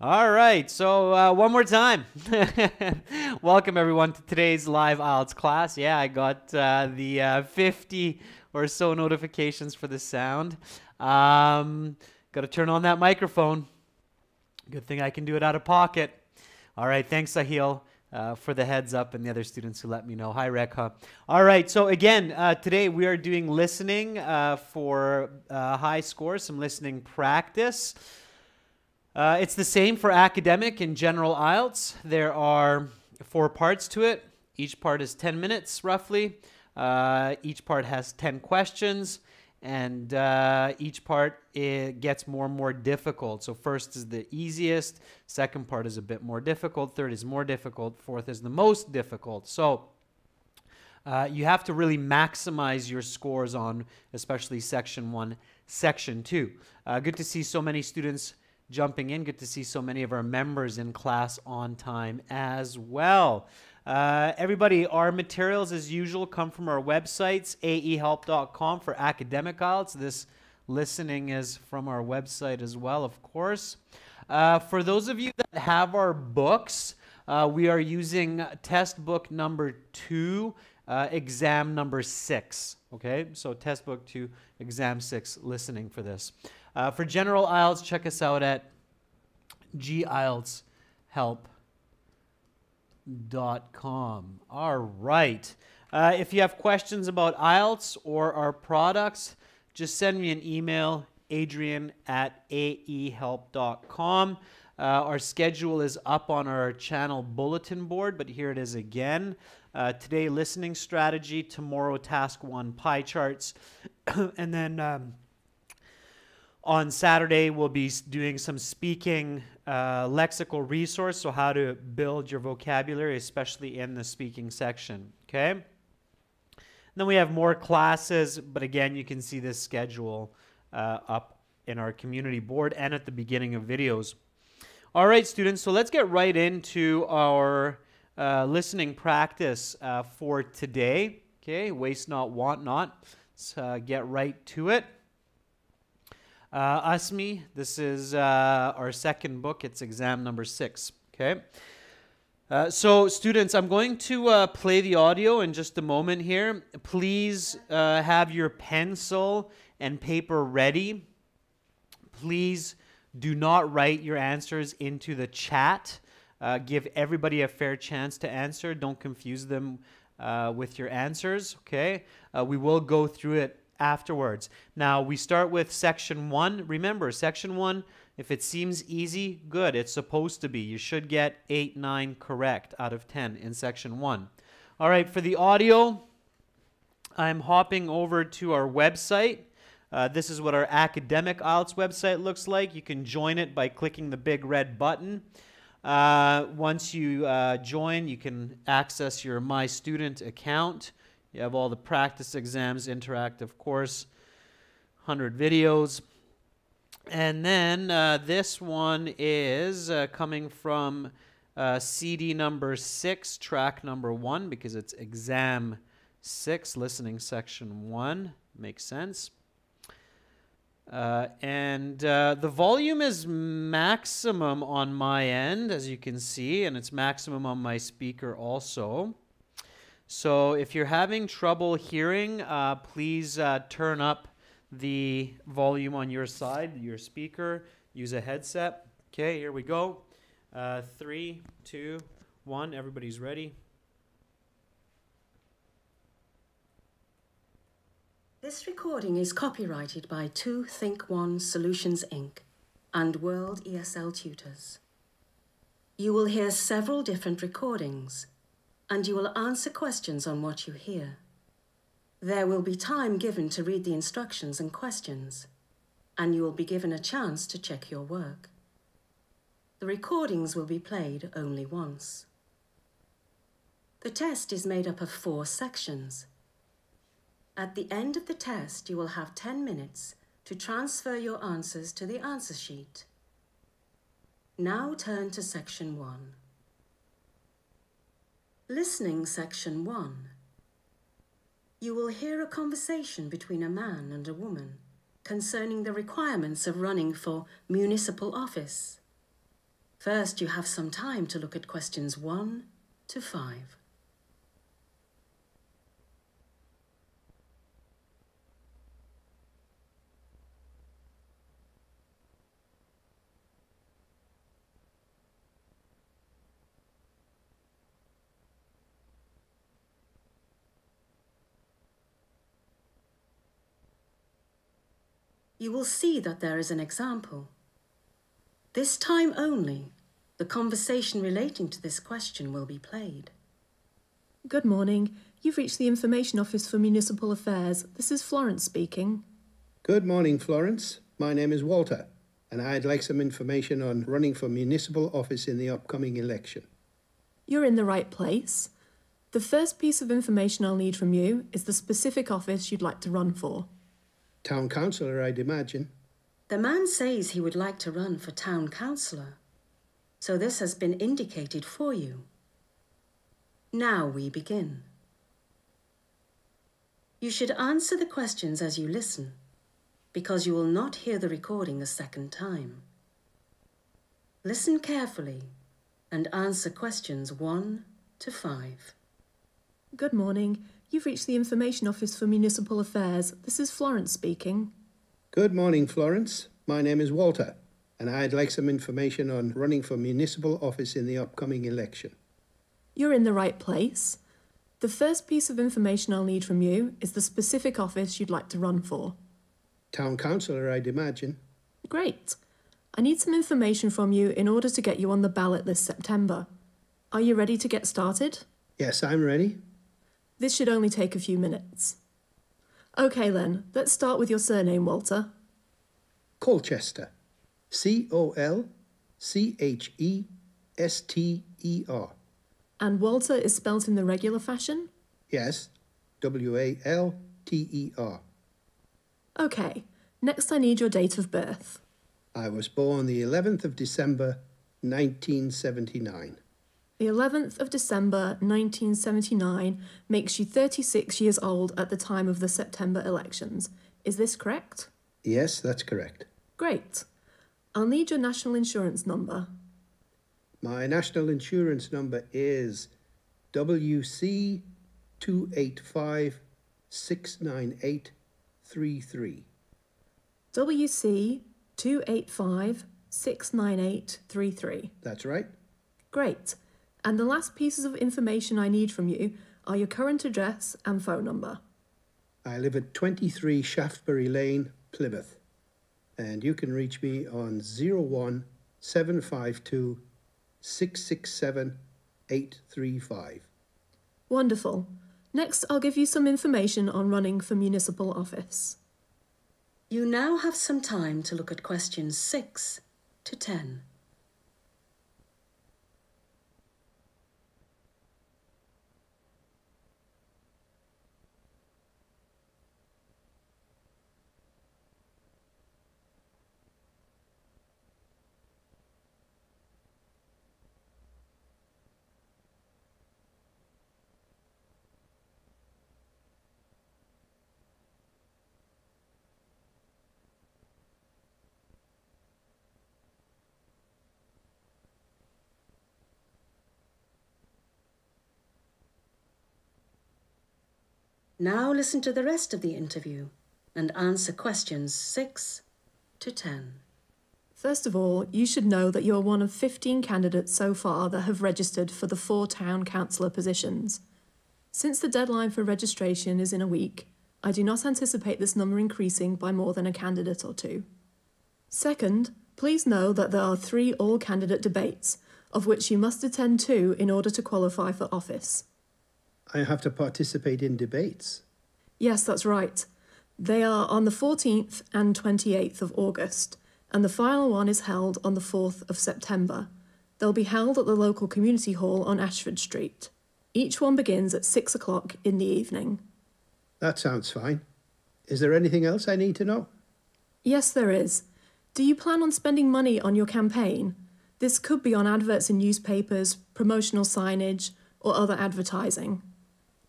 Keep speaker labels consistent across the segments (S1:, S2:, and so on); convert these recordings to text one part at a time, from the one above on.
S1: All right, so one more time. Welcome everyone to today's live IELTS class. Yeah, I got the 50 or so notifications for the sound. Got to turn on that microphone. Good thing I can do it out of pocket. All right, thanks Sahil for the heads up and the other students who let me know. Hi Rekha. All right, so again, today we are doing listening for high scores, some listening practice. It's the same for academic and general IELTS. There are 4 parts to it. Each part is 10 minutes roughly. Each part has 10 questions, and each part gets more and more difficult. So first is the easiest, second part is a bit more difficult, third is more difficult, fourth is the most difficult. So you have to really maximize your scores on especially section 1, section 2. Good to see so many students jumping in. Good to see so many of our members in class on time as well. Everybody, our materials as usual come from our websites, aehelp.com for academic IELTS. This listening is from our website as well, of course. For those of you that have our books, we are using test book number 2, exam number 6. Okay, so test book 2, exam 6, listening for this. For general IELTS, check us out at gieltshelp.com. All right. If you have questions about IELTS or our products, just send me an email, adrian@aehelp.com. Our schedule is up on our channel bulletin board, but here it is again. Today, listening strategy. Tomorrow, task 1, pie charts. And then on Saturday, we'll be doing some speaking lexical resource, so how to build your vocabulary, especially in the speaking section, okay? And then we have more classes, but again, you can see this schedule up in our community board and at the beginning of videos. All right, students, so let's get right into our listening practice for today, okay? Waste not, want not. Let's get right to it. Asmi, this is our second book. It's exam number 6, okay? So students, I'm going to play the audio in just a moment here. Please have your pencil and paper ready. Please do not write your answers into the chat. Give everybody a fair chance to answer. Don't confuse them with your answers, okay? We will go through it afterwards. Now, we start with section 1. Remember, section 1, if it seems easy, good. It's supposed to be. You should get 8, 9 correct out of 10 in section 1. All right, for the audio, I'm hopping over to our website. This is what our academic IELTS website looks like. You can join it by clicking the big red button. Once you join, you can access your My Student account. You have all the practice exams, interactive course, 100 videos. And then this one is coming from CD number 6, track number 1, because it's exam 6, listening section 1. Makes sense. The volume is maximum on my end, as you can see, and it's maximum on my speaker also. So if you're having trouble hearing, please turn up the volume on your side, your speaker. Use a headset. Okay, here we go. 3, 2, 1. Everybody's ready.
S2: This recording is copyrighted by 2 Think One Solutions Inc. and World ESL Tutors. You will hear several different recordings, and you will answer questions on what you hear. There will be time given to read the instructions and questions, and you will be given a chance to check your work. The recordings will be played only once. The test is made up of 4 sections. At the end of the test, you will have 10 minutes to transfer your answers to the answer sheet. Now turn to section 1. Listening section 1. You will hear a conversation between a man and a woman concerning the requirements of running for municipal office. First, you have some time to look at questions 1 to 5. You will see that there is an example. This time only, the conversation relating to this question will be played.
S3: Good morning. You've reached the Information Office for Municipal Affairs. This is Florence speaking.
S4: Good morning, Florence. My name is Walter, and I'd like some information on running for municipal office in the upcoming election.
S3: You're in the right place. The first piece of information I'll need from you is the specific office you'd like to run for.
S4: Town councillor, I'd imagine.
S2: The man says he would like to run for town councillor, so this has been indicated for you. Now we begin. You should answer the questions as you listen, because you will not hear the recording a second time. Listen carefully and answer questions 1 to 5.
S3: Good morning. You've reached the Information Office for Municipal Affairs. This is Florence speaking.
S4: Good morning, Florence. My name is Walter, and I'd like some information on running for municipal office in the upcoming election.
S3: You're in the right place. The first piece of information I'll need from you is the specific office you'd like to run for.
S4: Town councillor, I'd imagine.
S3: Great. I need some information from you in order to get you on the ballot this September. Are you ready to get started?
S4: Yes, I'm ready.
S3: This should only take a few minutes. OK then, let's start with your surname, Walter.
S4: Colchester. Colchester.
S3: And Walter is spelt in the regular fashion?
S4: Yes, Walter.
S3: OK, next I need your date of birth.
S4: I was born the 11th of December, 1979.
S3: The 11th of December 1979 makes you 36 years old at the time of the September elections. Is this correct?
S4: Yes, that's correct.
S3: Great. I'll need your national insurance number.
S4: My national insurance number is WC 285-698-33.
S3: WC 285-698-33.
S4: That's right.
S3: Great. And the last pieces of information I need from you are your current address and phone number.
S4: I live at 23 Shaftesbury Lane, Plymouth, and you can reach me on 01752 667 835.
S3: Wonderful. Next, I'll give you some information on running for municipal office.
S2: You now have some time to look at questions 6 to 10. Now listen to the rest of the interview and answer questions 6 to 10.
S3: First of all, you should know that you're one of 15 candidates so far that have registered for the 4 town councillor positions. Since the deadline for registration is in a week, I do not anticipate this number increasing by more than a candidate or 2. Second, please know that there are 3 all-candidate debates, of which you must attend 2 in order to qualify for office.
S4: I have to participate in debates.
S3: Yes, that's right. They are on the 14th and 28th of August, and the final one is held on the 4th of September. They'll be held at the local community hall on Ashford Street. Each one begins at 6 o'clock in the evening.
S4: That sounds fine. Is there anything else I need to know?
S3: Yes, there is. Do you plan on spending money on your campaign? This could be on adverts in newspapers, promotional signage, or other advertising.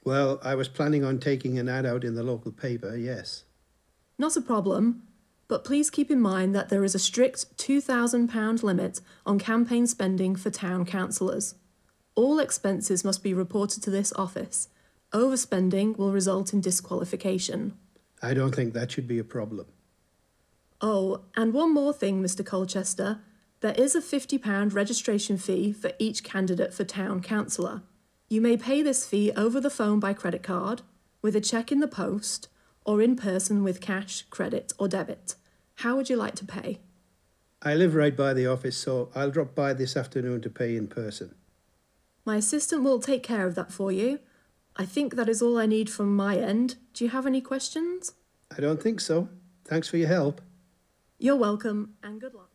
S4: Well, I was planning on taking an ad out in the local paper, yes.
S3: Not a problem. But please keep in mind that there is a strict £2,000 limit on campaign spending for town councillors. All expenses must be reported to this office. Overspending will result in disqualification.
S4: I don't think that should be a problem.
S3: Oh, and one more thing, Mr. Colchester. There is a £50 registration fee for each candidate for town councillor. You may pay this fee over the phone by credit card, with a cheque in the post, or in person with cash, credit or debit. How would you like to pay?
S4: I live right by the office, so I'll drop by this afternoon to pay in person.
S3: My assistant will take care of that for you. I think that is all I need from my end. Do you have any questions?
S4: I don't think so. Thanks for your help.
S3: You're welcome, and good luck.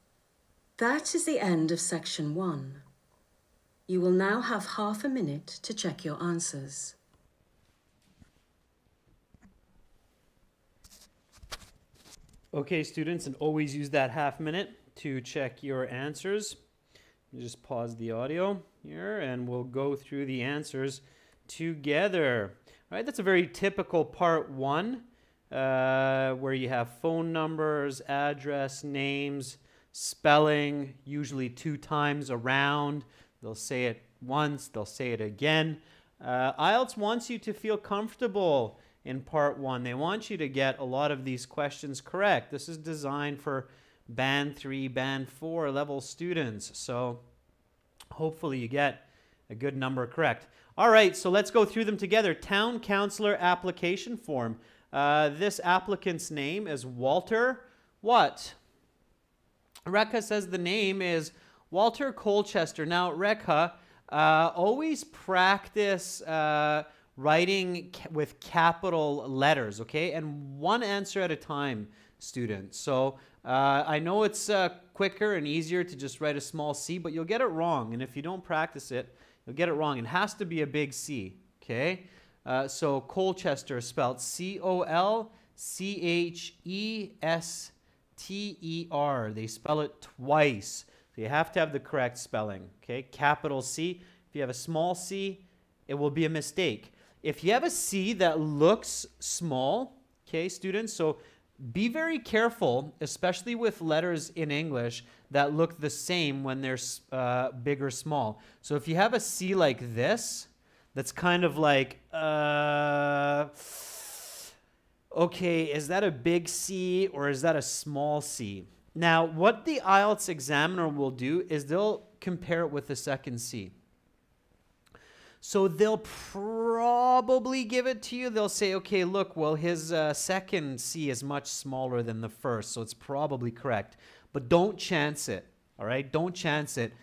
S2: That is the end of section 1. You will now have half a minute to check your answers.
S1: Okay, students, and always use that half minute to check your answers. Just pause the audio here and we'll go through the answers together. All right, that's a very typical part 1 where you have phone numbers, address, names, spelling, usually 2 times around. They'll say it once, they'll say it again. IELTS wants you to feel comfortable in part 1. They want you to get a lot of these questions correct. This is designed for Band 3, Band 4 level students. So hopefully you get a good number correct. All right, so let's go through them together. Town Councillor application form. This applicant's name is Walter what? Rekha says the name is Walter Colchester. Now, Rekha, always practice writing with capital letters, okay? And one answer at a time, students. So I know it's quicker and easier to just write a small C, but you'll get it wrong. And if you don't practice it, you'll get it wrong. It has to be a big C, okay? So Colchester is spelled C-O-L-C-H-E-S-T-E-R. They spell it twice. So you have to have the correct spelling, okay? Capital C. If you have a small c, it will be a mistake. If you have a C that looks small, okay, students, so be very careful, especially with letters in English that look the same when they're big or small. So if you have a C like this, that's kind of like, okay, is that a big C or is that a small C? Now, what the IELTS examiner will do is they'll compare it with the second C. So they'll probably give it to you. They'll say, okay, look, well, his second C is much smaller than the first, so it's probably correct. But don't chance it, all right? Don't chance it.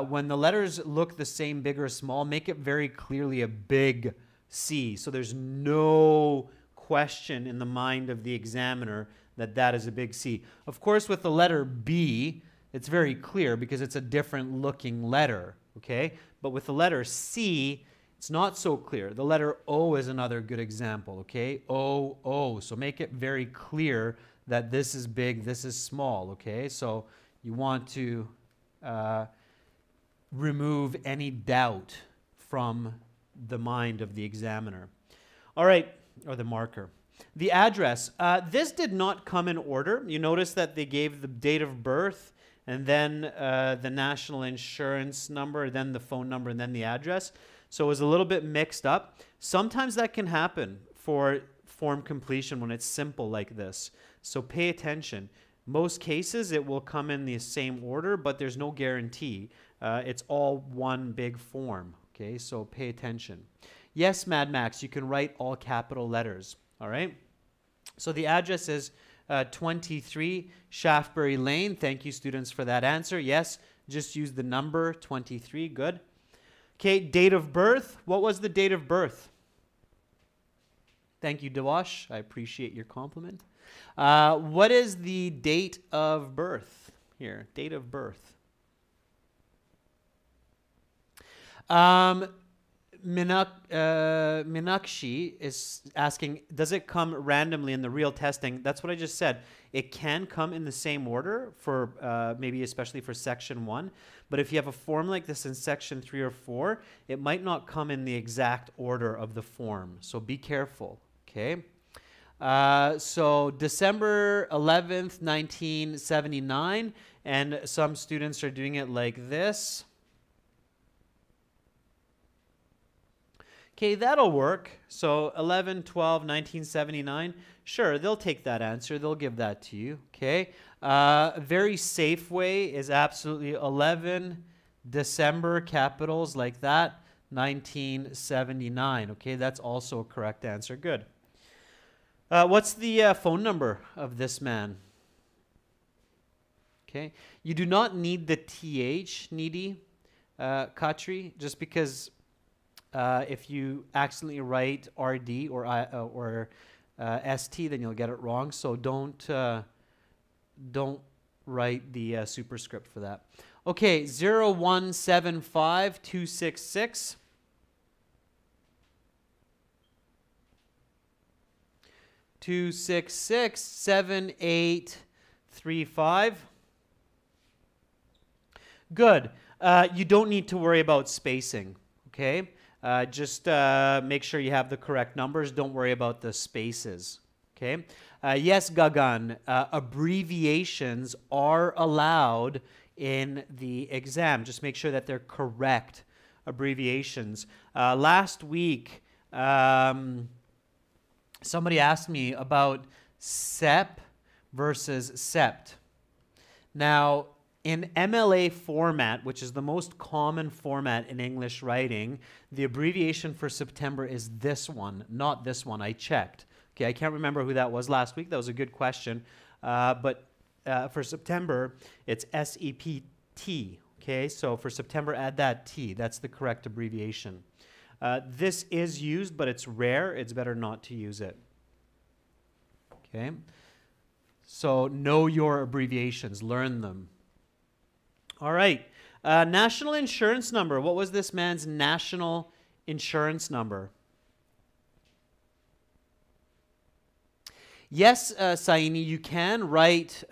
S1: When the letters look the same, big or small, make it very clearly a big C. So there's no question in the mind of the examiner that that is a big C. Of course, with the letter B, it's very clear because it's a different looking letter, okay? But with the letter C, it's not so clear. The letter O is another good example, okay? O, O. So make it very clear that this is big, this is small, okay? So you want to remove any doubt from the mind of the examiner. All right, or the marker. The address. This did not come in order. You notice that they gave the date of birth and then the national insurance number, then the phone number, and then the address. So it was a little bit mixed up. Sometimes that can happen for form completion when it's simple like this. So pay attention. Most cases it will come in the same order, but there's no guarantee. It's all one big form, okay? So pay attention. Yes, Mad Max, you can write all capital letters, all right? So the address is 23 Shaftesbury Lane. Thank you, students, for that answer. Yes, just use the number 23. Good. Okay, date of birth. What was the date of birth? Thank you, Dewash. I appreciate your compliment. What is the date of birth here? Date of birth. Minakshi is asking, does it come randomly in the real testing? That's what I just said. It can come in the same order for maybe especially for section 1. But if you have a form like this in section 3 or 4, it might not come in the exact order of the form. So be careful, okay? So December 11th, 1979, and some students are doing it like this. Okay, that'll work. So 11/12/1979. Sure, they'll take that answer. They'll give that to you. Okay. A very safe way is absolutely 11 December, capitals like that, 1979. Okay, that's also a correct answer. Good. What's the phone number of this man? Okay. You do not need the TH, needy, Katri, just because if you accidentally write RD or ST, then you'll get it wrong. So don't write the superscript for that. Okay, 0175266. 2667835. Good. You don't need to worry about spacing, okay? Just make sure you have the correct numbers. Don't worry about the spaces, okay? Yes, Gagan, abbreviations are allowed in the exam. Just make sure that they're correct abbreviations. Last week, somebody asked me about SEP versus SEPT. Now, in MLA format, which is the most common format in English writing, the abbreviation for September is this one, not this one. I checked. Okay, I can't remember who that was last week. That was a good question. But for September, it's SEPT. Okay, so for September, add that T. That's the correct abbreviation. This is used, but it's rare. It's better not to use it. Okay, so know your abbreviations. Learn them. All right. National insurance number. What was this man's national insurance number? Yes, Saini, you can write.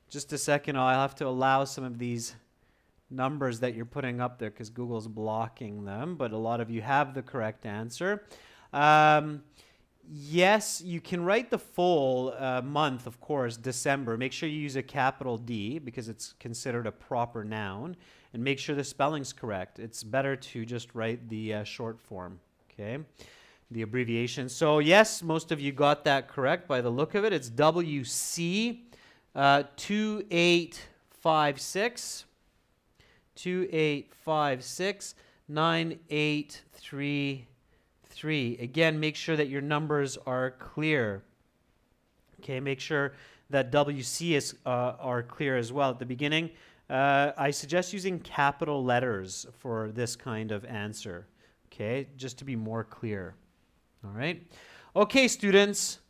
S1: Just a second. I'll have to allow some of these numbers that you're putting up there because Google's blocking them, but a lot of you have the correct answer. Yes, you can write the full month, of course, December. Make sure you use a capital D because it's considered a proper noun, and make sure the spelling's correct. It's better to just write the short form, okay, the abbreviation. So yes, most of you got that correct by the look of it. It's WC 2856 9833. Again, make sure that your numbers are clear. Okay, make sure that WC are clear as well at the beginning. I suggest using capital letters for this kind of answer. Okay, just to be more clear. All right. Okay, students.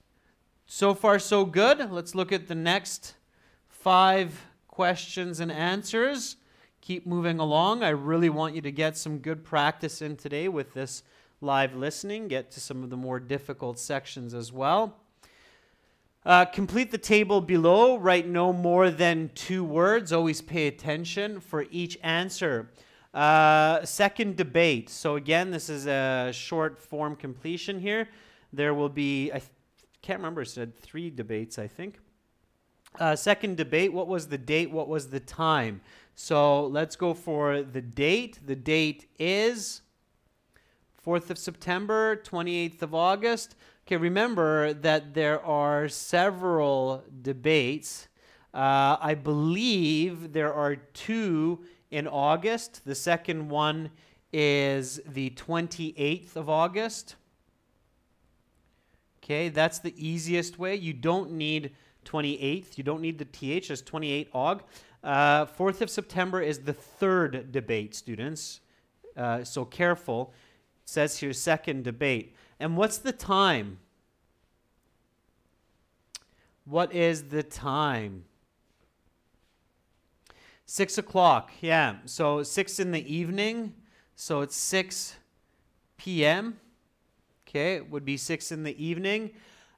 S1: So far, so good. Let's look at the next 5 questions and answers. Keep moving along. I really want you to get some good practice in today with this live listening. Get to some of the more difficult sections as well. Complete the table below. Write no more than 2 words. Always pay attention for each answer. Second debate. So again, this is a short form completion here. There will be, I can't remember, it said 3 debates, I think. Second debate, what was the date? What was the time? So let's go for the date. The date is 4th of September, 28th of August. Okay, remember that there are several debates. I believe there are 2 in August. The second one is the 28th of August. Okay, that's the easiest way. You don't need 28th. You don't need the TH. It's 28 Aug. 4th of September is the 3rd debate, students. So careful. It says here second debate. And what's the time? What is the time? 6 o'clock. Yeah. So 6 in the evening. So it's 6 p.m. Okay, it would be 6 in the evening.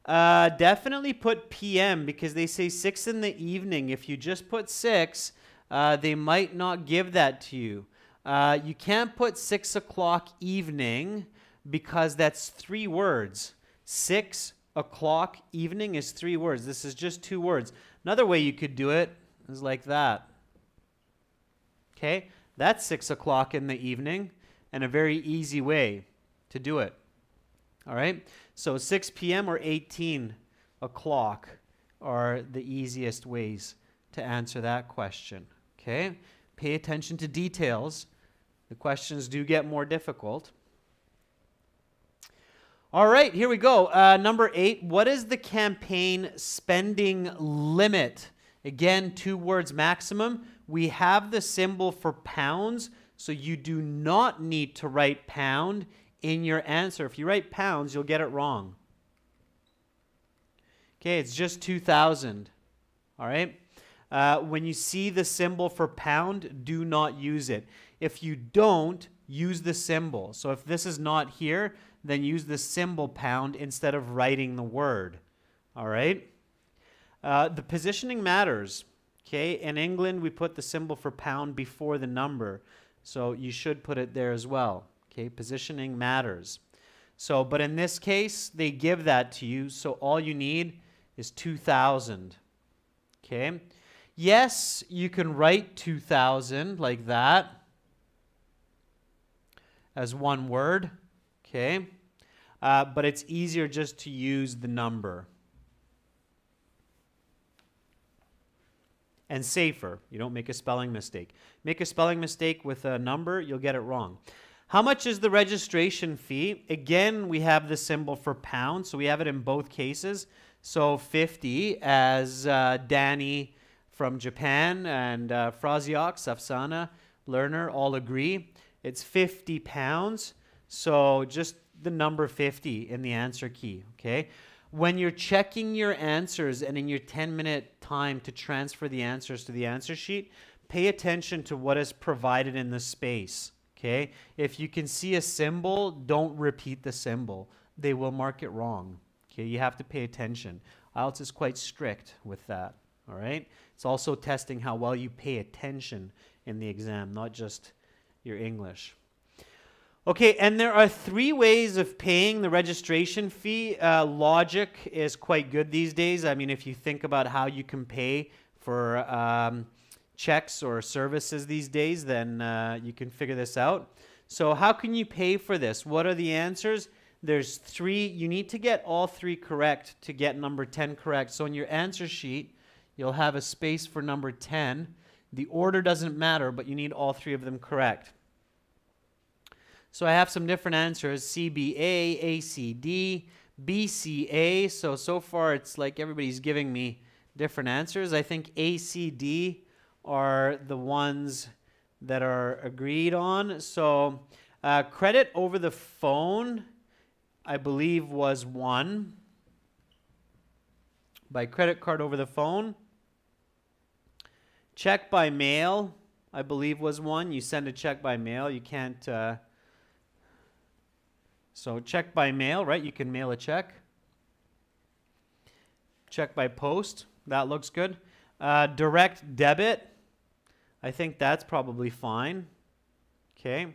S1: Definitely put p.m. because they say 6 in the evening. If you just put 6, they might not give that to you. You can't put 6 o'clock evening because that's 3 words. 6 o'clock evening is 3 words. This is just 2 words. Another way you could do it is like that. Okay, that's 6 o'clock in the evening, and a very easy way to do it. All right, so 6 p.m. or 18 o'clock are the easiest ways to answer that question. Okay, pay attention to details. The questions do get more difficult. All right, here we go. Number 8, what is the campaign spending limit? Again, 2 words maximum. We have the symbol for pounds, so you do not need to write pound in your answer. If you write pounds, you'll get it wrong. Okay, it's just 2,000. All right? When you see the symbol for pound, do not use it. If you don't, use the symbol. So if this is not here, then use the symbol pound instead of writing the word. All right? The positioning matters. Okay, in England, we put the symbol for pound before the number. So you should put it there as well. Okay, positioning matters. So, but in this case, they give that to you. So all you need is 2,000. Okay. Yes, you can write 2,000 like that as one word. Okay. But it's easier just to use the number. And safer. You don't make a spelling mistake. Make a spelling mistake with a number, you'll get it wrong. How much is the registration fee? Again, we have the symbol for pound, so we have it in both cases. So 50, as Danny from Japan and Fraziak, Safsana, Learner all agree. It's 50 pounds, so just the number 50 in the answer key, okay? When you're checking your answers and in your 10-minute time to transfer the answers to the answer sheet, pay attention to what is provided in the space, okay? If you can see a symbol, don't repeat the symbol. They will mark it wrong, okay? You have to pay attention. IELTS is quite strict with that, all right? It's also testing how well you pay attention in the exam, not just your English. Okay, and there are 3 ways of paying the registration fee. Logic is quite good these days. I mean, if you think about how you can pay for checks or services these days, then you can figure this out. So how can you pay for this? What are the answers? There's 3. You need to get all 3 correct to get number 10 correct. So in your answer sheet, you'll have a space for number 10. The order doesn't matter, but you need all 3 of them correct. So I have some different answers: CBA, ACD, BCA. So far it's like everybody's giving me different answers. I think ACD are the ones that are agreed on. So credit over the phone, I believe, was 1. By credit card over the phone. Check by mail, I believe, was 1. You send a check by mail. You can't... So check by mail, right? You can mail a check. Check by post. That looks good. Direct debit. I think that's probably fine. Okay.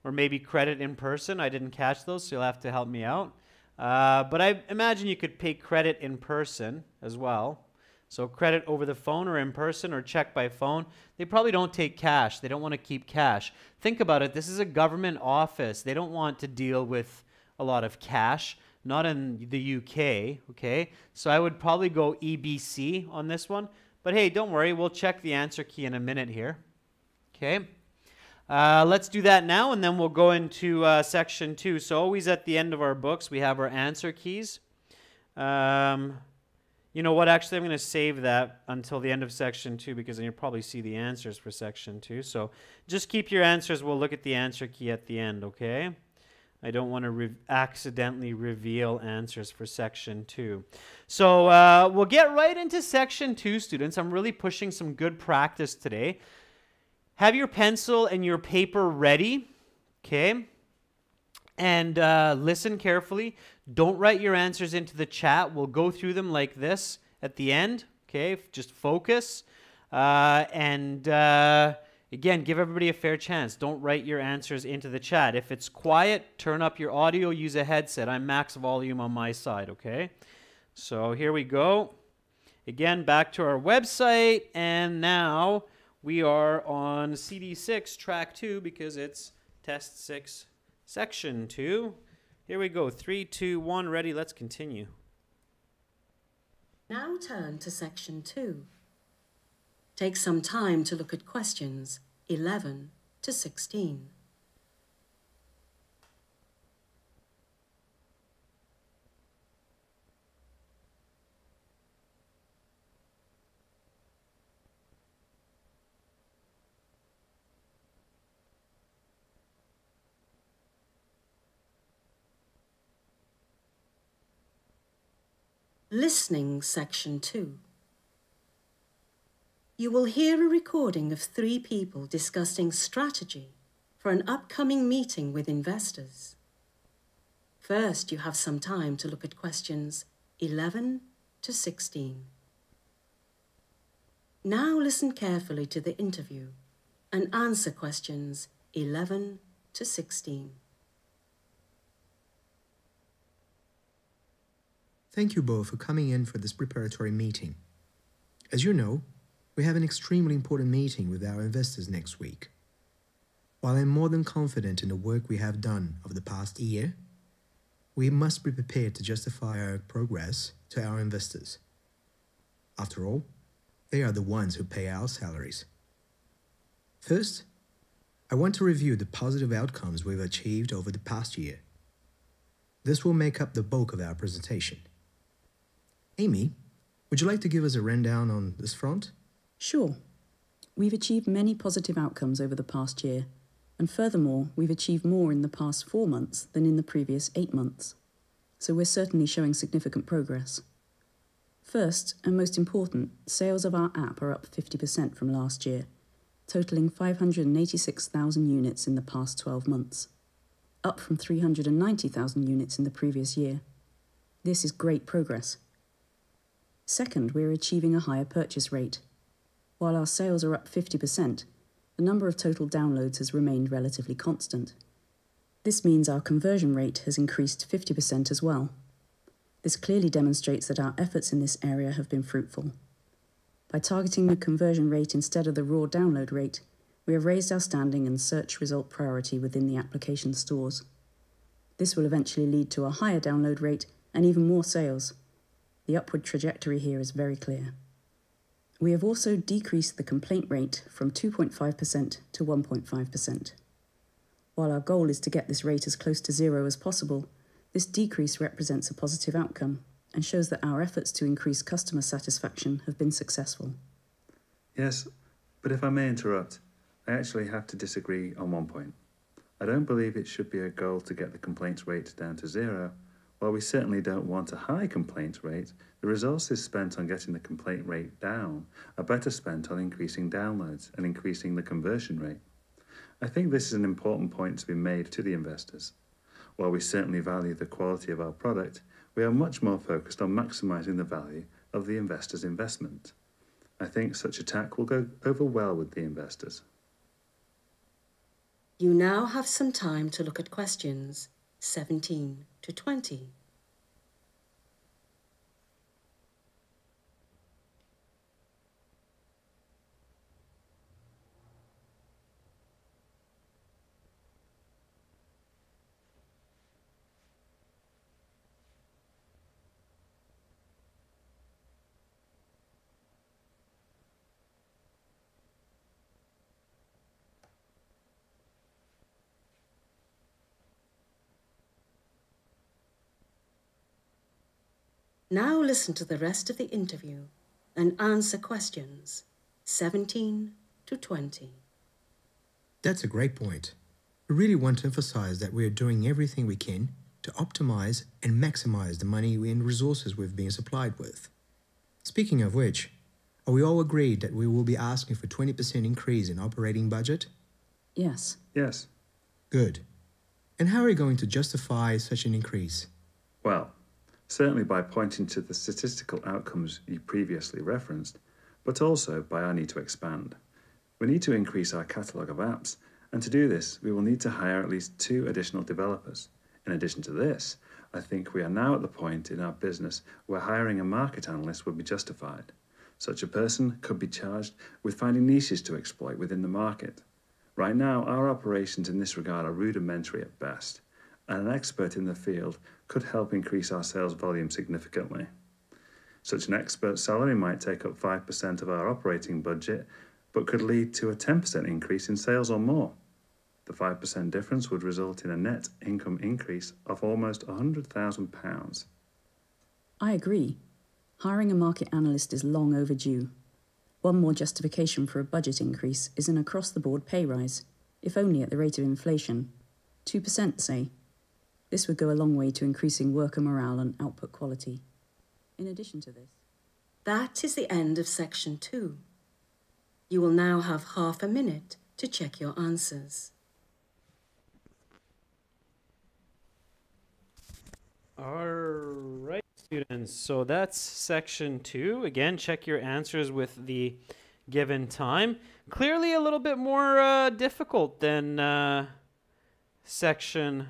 S1: Or maybe credit in person. I didn't catch those, so you'll have to help me out. But I imagine you could pay credit in person as well. So credit over the phone or in person or check by phone. They probably don't take cash. They don't want to keep cash. Think about it. This is a government office. They don't want to deal with a lot of cash. Not in the UK, okay? So I would probably go EBC on this one. But hey, don't worry. We'll check the answer key in a minute here. Okay? Let's do that now, and then we'll go into section 2. So always at the end of our books, we have our answer keys. You know what? Actually, I'm going to save that until the end of section 2 because then you'll probably see the answers for section 2. So just keep your answers. We'll look at the answer key at the end, okay? I don't want to accidentally reveal answers for section 2. So we'll get right into section 2, students. I'm really pushing some good practice today. Have your pencil and your paper ready, okay? And listen carefully. Don't write your answers into the chat. We'll go through them like this at the end, okay? Just focus. And Again, give everybody a fair chance. Don't write your answers into the chat. If it's quiet, turn up your audio, use a headset. I'm max volume on my side, okay? So here we go. Again, back to our website, and now we are on CD6, track 2, because it's test 6, section 2. Here we go. 3, 2, 1, ready. Let's continue.
S2: Now turn to section 2. Take some time to look at questions 11 to 16. Listening section 2. You will hear a recording of 3 people discussing strategy for an upcoming meeting with investors. First, you have some time to look at questions 11 to 16. Now listen carefully to the interview and answer questions 11 to 16.
S5: Thank you both for coming in for this preparatory meeting. As you know, we have an extremely important meeting with our investors next week. While I'm more than confident in the work we have done over the past year, we must be prepared to justify our progress to our investors. After all, they are the ones who pay our salaries. First, I want to review the positive outcomes we've achieved over the past year. This will make up the bulk of our presentation. Amy, would you like to give us a rundown on this front?
S6: Sure. We've achieved many positive outcomes over the past year, and furthermore, we've achieved more in the past 4 months than in the previous 8 months. So we're certainly showing significant progress. First, and most important, sales of our app are up 50% from last year, totaling 586,000 units in the past 12 months, up from 390,000 units in the previous year. This is great progress. Second, we're achieving a higher purchase rate. While our sales are up 50%, the number of total downloads has remained relatively constant. This means our conversion rate has increased 50% as well. This clearly demonstrates that our efforts in this area have been fruitful. By targeting the conversion rate instead of the raw download rate, we have raised our standing and search result priority within the application stores. This will eventually lead to a higher download rate and even more sales. The upward trajectory here is very clear. We have also decreased the complaint rate from 2.5% to 1.5%. While our goal is to get this rate as close to 0 as possible, this decrease represents a positive outcome and shows that our efforts to increase customer satisfaction have been successful.
S7: Yes, but if I may interrupt, I actually have to disagree on one point. I don't believe it should be a goal to get the complaints rate down to 0. While we certainly don't want a high complaint rate, the resources spent on getting the complaint rate down are better spent on increasing downloads and increasing the conversion rate. I think this is an important point to be made to the investors. While we certainly value the quality of our product, we are much more focused on maximising the value of the investor's investment. I think such a tack will go over well with the investors.
S2: You now have some time to look at questions 17 to 20. Now listen to the rest of the interview and answer questions 17 to 20.
S5: That's a great point. We really want to emphasize that we are doing everything we can to optimize and maximize the money and resources we've been supplied with. Speaking of which, are we all agreed that we will be asking for 20% increase in operating budget?
S6: Yes.
S7: Yes.
S5: Good. And how are we going to justify such an increase?
S7: Well, certainly by pointing to the statistical outcomes you previously referenced, but also by our need to expand. We need to increase our catalogue of apps, and to do this, we will need to hire at least 2 additional developers. In addition to this, I think we are now at the point in our business where hiring a market analyst would be justified. Such a person could be charged with finding niches to exploit within the market. Right now, our operations in this regard are rudimentary at best, and an expert in the field could help increase our sales volume significantly. Such an expert's salary might take up 5% of our operating budget, but could lead to a 10% increase in sales or more. The 5% difference would result in a net income increase of almost £100,000.
S6: I agree. Hiring a market analyst is long overdue. One more justification for a budget increase is an across-the-board pay rise, if only at the rate of inflation. 2%, say. This would go a long way to increasing worker morale and output quality. In addition to this...
S2: That is the end of section 2. You will now have half a minute to check your answers.
S1: All right, students. So that's section 2. Again, check your answers with the given time. Clearly a little bit more difficult than section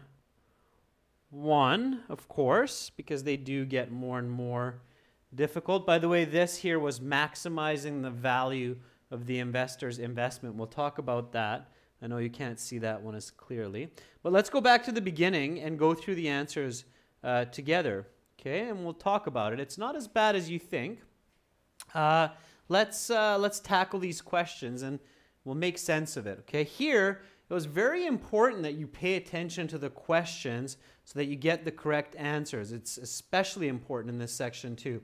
S1: 1, of course, because they do get more and more difficult. By the way, this here was maximizing the value of the investor's investment. We'll talk about that. I know you can't see that one as clearly. But let's go back to the beginning and go through the answers together, okay? And we'll talk about it. It's not as bad as you think. Let's tackle these questions and we'll make sense of it, okay? Here, it was very important that you pay attention to the questions so that you get the correct answers. It's especially important in this section too.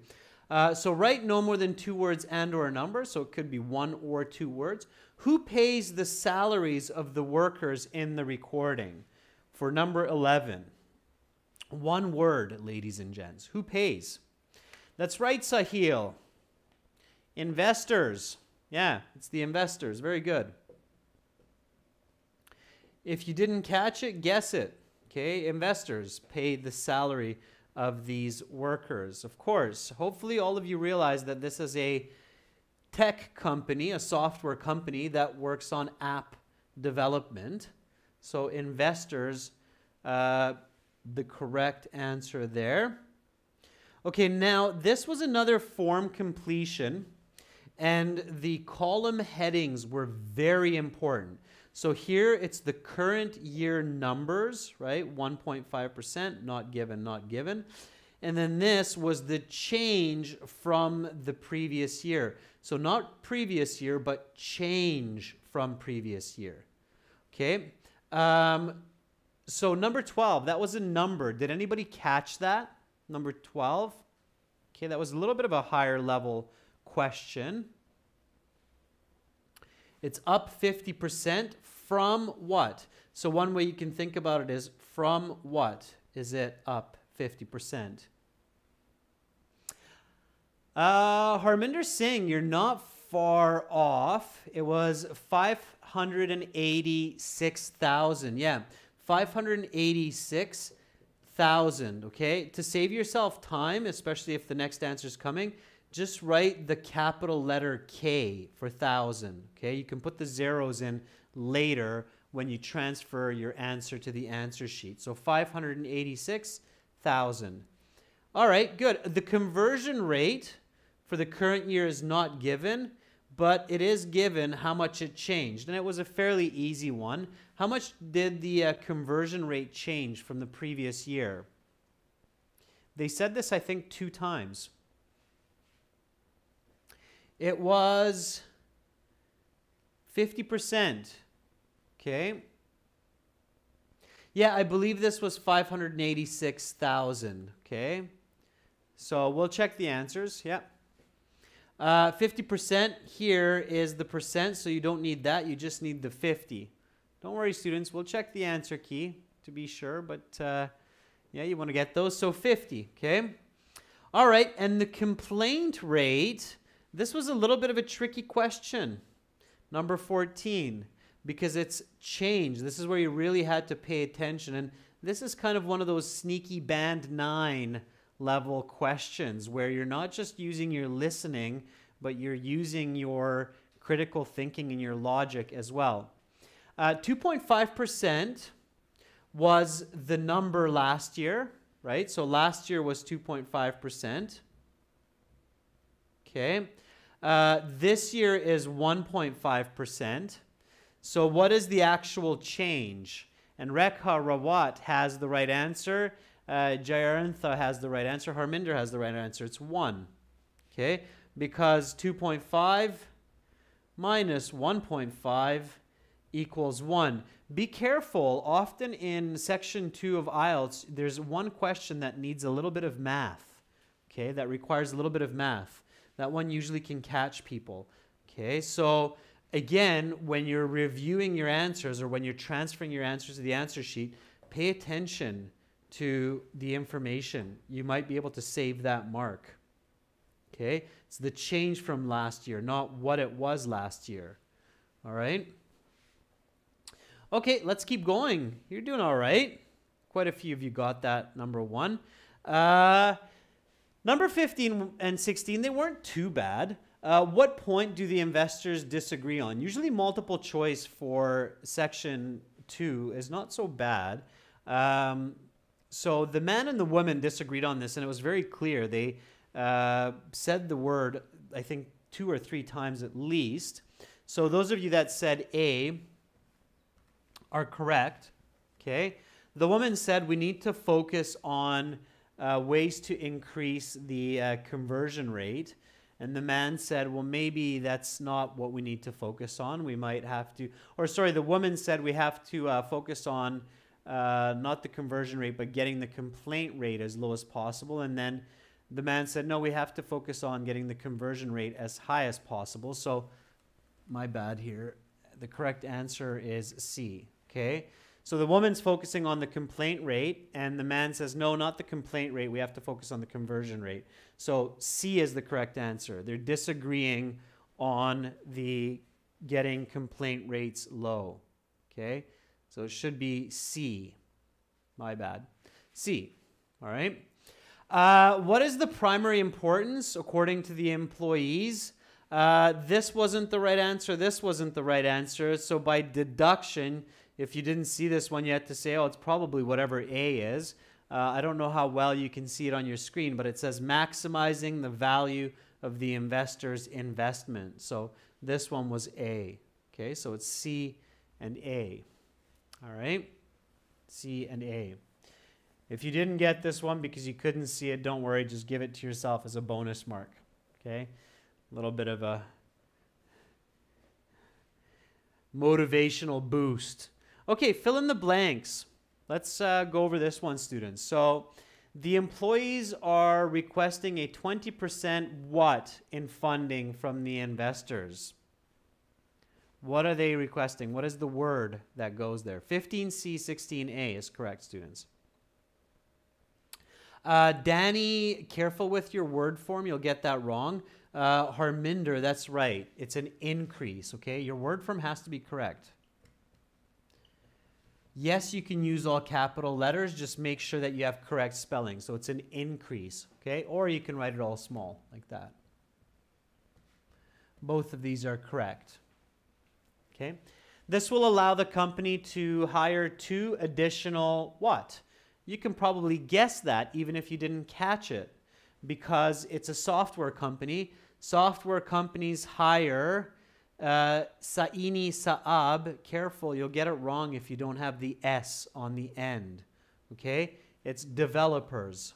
S1: So write no more than 2 words and or a number, so it could be 1 or 2 words. Who pays the salaries of the workers in the recording? For number 11. 1 word, ladies and gents. Who pays? That's right, Sahil. Investors. Yeah, it's the investors. Very good. If you didn't catch it, guess it. Okay, investors pay the salary of these workers. Of course, hopefully all of you realize that this is a tech company, a software company that works on app development. So investors, the correct answer there. Okay, now this was another form completion, and the column headings were very important. So here it's the current year numbers, right? 1.5%, not given, not given. And then this was the change from the previous year. So not previous year, but change from previous year. Okay. So number 12, that was a number. Did anybody catch that? Number 12. Okay, that was a little bit of a higher level question. It's up 50% from what? So one way you can think about it is from what is it up 50%? Harminder Singh, you're not far off. It was 586,000. Yeah, 586,000. Okay, to save yourself time, especially if the next answer is coming, just write the capital letter K for 1,000. Okay, you can put the zeros in later when you transfer your answer to the answer sheet. So 586,000. All right, good. The conversion rate for the current year is not given, but it is given how much it changed. And it was a fairly easy one. How much did the conversion rate change from the previous year? They said this, I think, 2 times. It was 50%. Okay. Yeah, I believe this was 586,000. Okay. So we'll check the answers. Yeah. 50% here is the percent, so you don't need that. You just need the 50. Don't worry, students. We'll check the answer key to be sure, but yeah, you want to get those. So 50. Okay. All right. And the complaint rate, this was a little bit of a tricky question. Number 14, because it's changed. This is where you really had to pay attention. And this is kind of one of those sneaky band 9 level questions where you're not just using your listening, but you're using your critical thinking and your logic as well. 2.5% was the number last year, right? So last year was 2.5%. Okay. This year is 1.5%. So what is the actual change? And Rekha Rawat has the right answer. Jayarantha has the right answer. Harminder has the right answer. It's 1. Okay. Because 2.5 minus 1.5 equals 1. Be careful. Often in section 2 of IELTS, there's one question that needs a little bit of math. Okay. That requires a little bit of math. That one usually can catch people. Okay. So again, when you're reviewing your answers or when you're transferring your answers to the answer sheet, pay attention to the information. You might be able to save that mark. Okay? It's the change from last year, not what it was last year. All right? Okay, let's keep going. You're doing all right. Quite a few of you got that, number 1. Number 15 and 16, they weren't too bad. What point do the investors disagree on? Usually multiple choice for section 2 is not so bad. So the man and the woman disagreed on this, and it was very clear. They said the word, I think, 2 or 3 times at least. So those of you that said A are correct. Okay. The woman said we need to focus on ways to increase the conversion rate. And the man said, well, maybe that's not what we need to focus on. We might have to, or sorry, the woman said we have to focus on not the conversion rate, but getting the complaint rate as low as possible. And then the man said, no, we have to focus on getting the conversion rate as high as possible. So my bad here. The correct answer is C. Okay. So the woman's focusing on the complaint rate, and the man says, no, not the complaint rate. We have to focus on the conversion rate. So C is the correct answer. They're disagreeing on the getting complaint rates low. Okay? So it should be C. My bad. C. All right? What is the primary importance according to the employees? This wasn't the right answer. This wasn't the right answer. So by deduction, if you didn't see this one, you had to say, oh, it's probably whatever A is. I don't know how well you can see it on your screen, but it says maximizing the value of the investor's investment. So this one was A. Okay, so it's C and A. All right, C and A. If you didn't get this one because you couldn't see it, don't worry, just give it to yourself as a bonus mark. Okay, a little bit of a motivational boost. Okay, fill in the blanks. Let's go over this one, students. So the employees are requesting a 20% what in funding from the investors? What are they requesting? What is the word that goes there? 15C, 16A is correct, students. Danny, careful with your word form. You'll get that wrong. Harminder, that's right. It's an increase, okay? Your word form has to be correct. Yes, you can use all capital letters. Just make sure that you have correct spelling. So it's an increase, okay? Or you can write it all small like that. Both of these are correct, okay? This will allow the company to hire 2 additional what? You can probably guess that even if you didn't catch it because it's a software company. Software companies hire Saini, Saab, careful, you'll get it wrong if you don't have the S on the end. Okay? It's developers.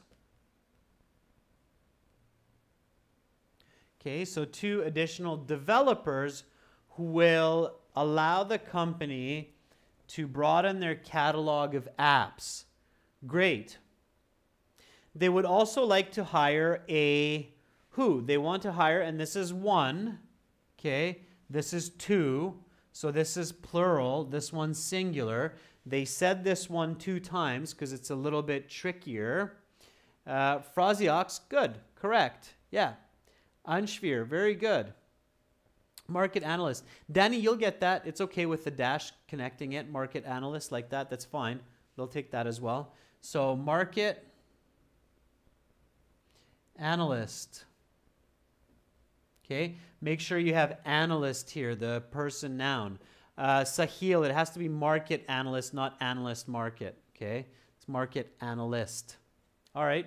S1: Okay, so 2 additional developers who will allow the company to broaden their catalog of apps. Great. They would also like to hire a who? They want to hire, and this is 1, okay? This is 2, so this is plural. This one's singular. They said this one 2 times because it's a little bit trickier. Phrasiox, good, correct. Yeah. Anshvir, very good. Market analyst. Danny, you'll get that. It's okay with the dash connecting it. Market analyst like that, that's fine. They'll take that as well. So market analyst. Okay, make sure you have analyst here, the person noun. Sahil, it has to be market analyst, not analyst market. Okay, it's market analyst. All right.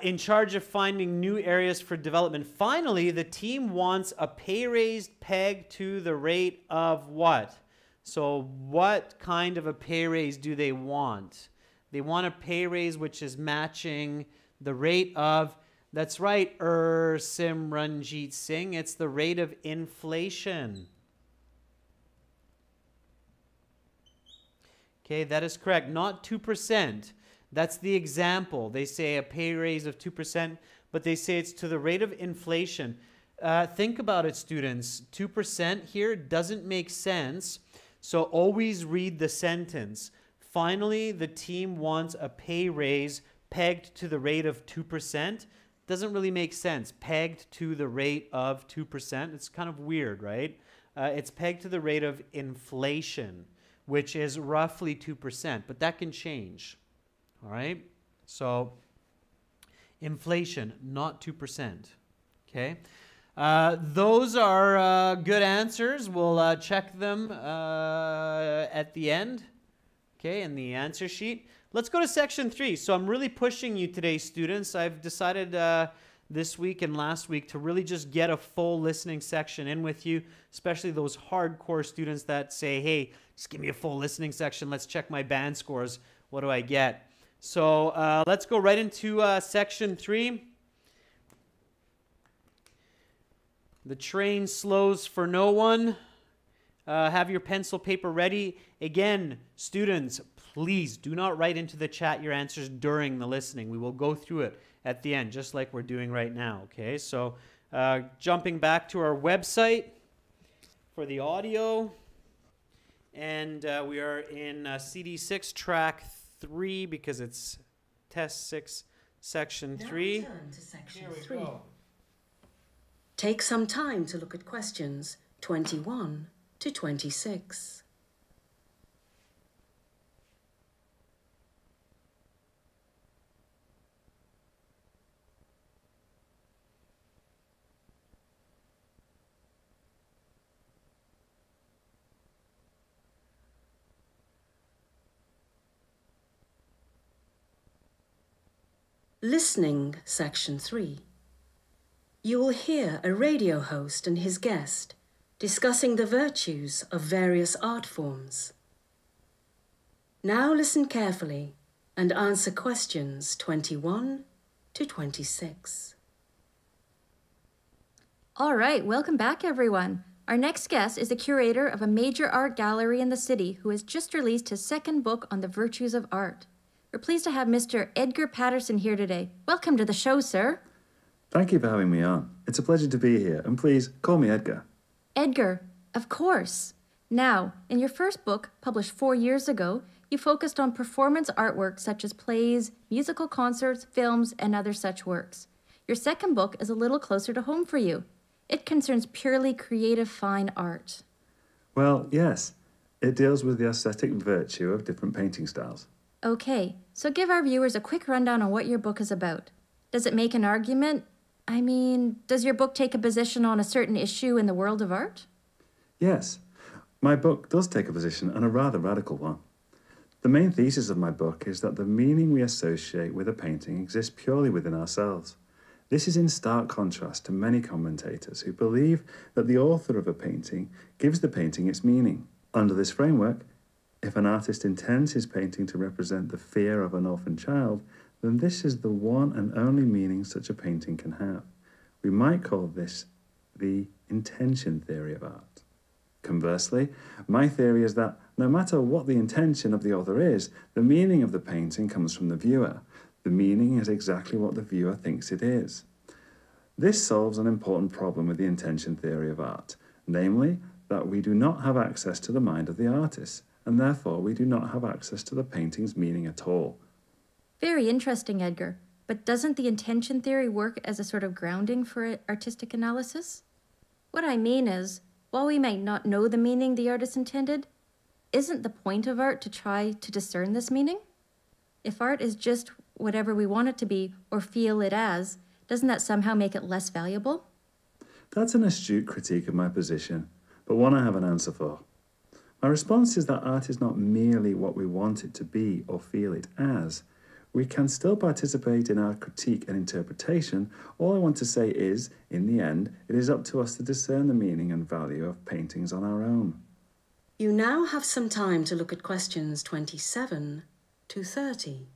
S1: In charge of finding new areas for development. Finally, the team wants a pay raise pegged to the rate of what? So what kind of a pay raise do they want? They want a pay raise which is matching the rate of, that's right, Simranjit Singh, it's the rate of inflation. Okay, that is correct, not 2%. That's the example. They say a pay raise of 2%, but they say it's to the rate of inflation. Think about it, students. 2% here doesn't make sense, so always read the sentence. Finally, the team wants a pay raise pegged to the rate of 2%. Doesn't really make sense. Pegged to the rate of 2%. It's kind of weird, right? It's pegged to the rate of inflation, which is roughly 2%, but that can change. All right? So inflation, not 2%. Okay? Those are good answers. We'll check them at the end. Okay, in the answer sheet. Let's go to section 3. So I'm really pushing you today, students. I've decided this week and last week to really just get a full listening section in with you, especially those hardcore students that say, hey, just give me a full listening section. Let's check my band scores. What do I get? So let's go right into section 3. The train slows for no one. Have your pencil paper ready. Again, students, please do not write into the chat your answers during the listening. We will go through it at the end, just like we're doing right now. Okay, so jumping back to our website for the audio. And we are in CD6 track 3 because it's test 6 section 3.
S2: Now turn to section 3. Take some time to look at questions 21 to 26. Listening, section 3. You will hear a radio host and his guest discussing the virtues of various art forms. Now listen carefully and answer questions 21 to 26.
S8: All right, welcome back, everyone. Our next guest is the curator of a major art gallery in the city who has just released his second book on the virtues of art. We're pleased to have Mr. Edgar Patterson here today. Welcome to the show, sir.
S7: Thank you for having me on. It's a pleasure to be here, and please call me Edgar.
S8: Edgar, of course. Now, in your first book, published 4 years ago, you focused on performance artwork such as plays, musical concerts, films, and other such works. Your second book is a little closer to home for you. It concerns purely creative fine art.
S7: Well, yes. It deals with the aesthetic virtue of different painting styles.
S8: Okay, so give our viewers a quick rundown on what your book is about. Does it make an argument? I mean, does your book take a position on a certain issue in the world of art?
S7: Yes, my book does take a position, and a rather radical one. The main thesis of my book is that the meaning we associate with a painting exists purely within ourselves. This is in stark contrast to many commentators who believe that the author of a painting gives the painting its meaning. Under this framework, if an artist intends his painting to represent the fear of an orphan child, then this is the one and only meaning such a painting can have. We might call this the intention theory of art. Conversely, my theory is that no matter what the intention of the author is, the meaning of the painting comes from the viewer. The meaning is exactly what the viewer thinks it is. This solves an important problem with the intention theory of art, namely that we do not have access to the mind of the artist, and therefore we do not have access to the painting's meaning at all.
S8: Very interesting, Edgar. But doesn't the intention theory work as a sort of grounding for artistic analysis? What I mean is, while we might not know the meaning the artist intended, isn't the point of art to try to discern this meaning? If art is just whatever we want it to be or feel it as, Doesn't that somehow make it less valuable?
S7: That's an astute critique of my position, but one I have an answer for. My response is that art is not merely what we want it to be or feel it as. We can still participate in our critique and interpretation. All I want to say is, in the end, it is up to us to discern the meaning and value of paintings on our own.
S2: You now have some time to look at questions 27 to 30.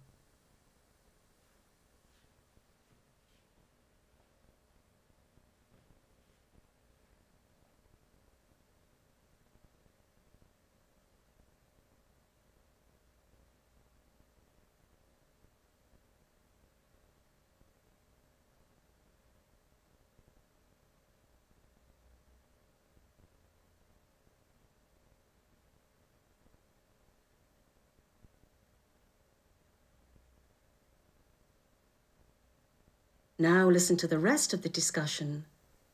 S2: Now listen to the rest of the discussion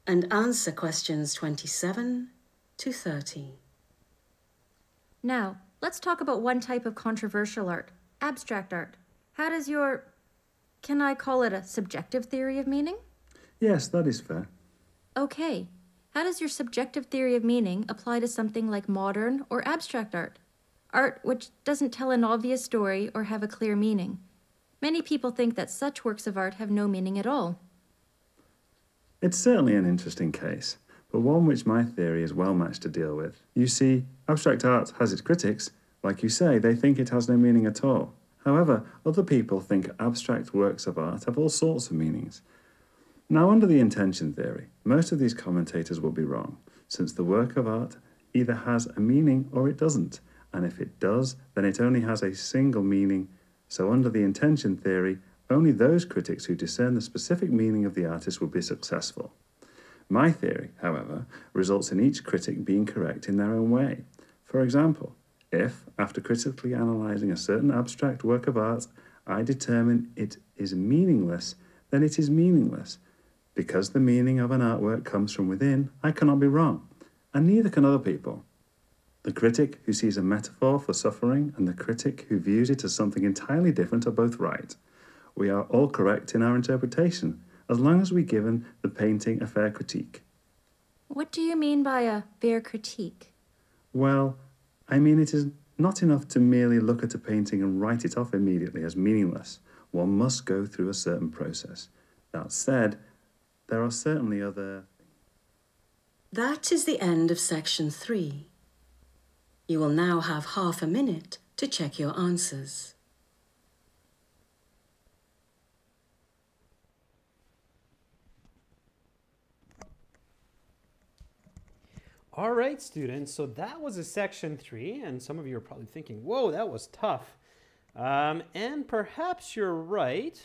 S2: and answer questions 27 to 30.
S8: Now, let's talk about one type of controversial art, abstract art. How does your, can I call it a subjective theory of meaning?
S7: Yes, that is fair.
S8: Okay. How does your subjective theory of meaning apply to something like modern or abstract art? Art which doesn't tell an obvious story or have a clear meaning. Many people think that such works of art have no meaning at all.
S7: It's certainly an interesting case, but one which my theory is well matched to deal with. You see, abstract art has its critics. Like you say, they think it has no meaning at all. However, other people think abstract works of art have all sorts of meanings. Now, under the intention theory, most of these commentators will be wrong, since the work of art either has a meaning or it doesn't, and if it does, then it only has a single meaning. So under the intention theory, only those critics who discern the specific meaning of the artist will be successful. My theory, however, results in each critic being correct in their own way. For example, if, after critically analysing a certain abstract work of art, I determine it is meaningless, then it is meaningless. Because the meaning of an artwork comes from within, I cannot be wrong, and neither can other people. The critic who sees a metaphor for suffering and the critic who views it as something entirely different are both right. We are all correct in our interpretation, as long as we've given the painting a fair critique.
S8: What do you mean by a fair critique?
S7: Well, I mean it is not enough to merely look at a painting and write it off immediately as meaningless. One must go through a certain process. That said, there are certainly other...
S2: That is the end of section 3. You will now have half a minute to check your answers.
S1: All right, students, so that was a section 3, and some of you are probably thinking, whoa, that was tough. And perhaps you're right,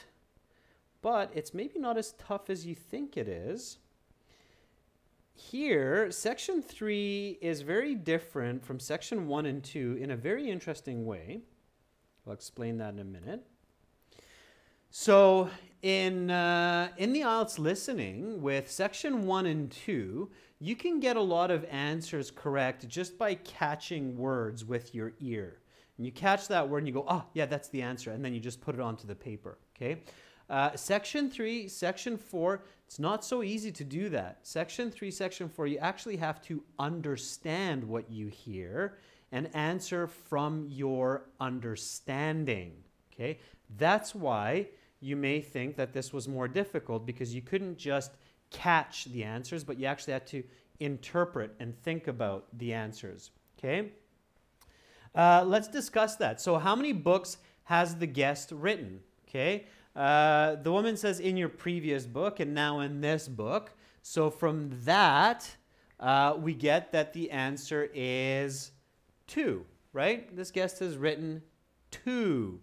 S1: but it's maybe not as tough as you think it is. Here, section 3 is very different from section 1 and 2 in a very interesting way. I'll explain that in a minute. So in the IELTS listening with section 1 and 2, you can get a lot of answers correct just by catching words with your ear. And you catch that word and you go, oh, yeah, that's the answer. And then you just put it onto the paper, okay? Section 3, Section 4, it's not so easy to do that. Section 3, Section 4, you actually have to understand what you hear and answer from your understanding, okay? That's why you may think that this was more difficult, because you couldn't just catch the answers, but you actually had to interpret and think about the answers, okay? Let's discuss that. So how many books has the guest written, okay? The woman says in your previous book and now in this book. So from that, we get that the answer is 2, right? This guest has written 2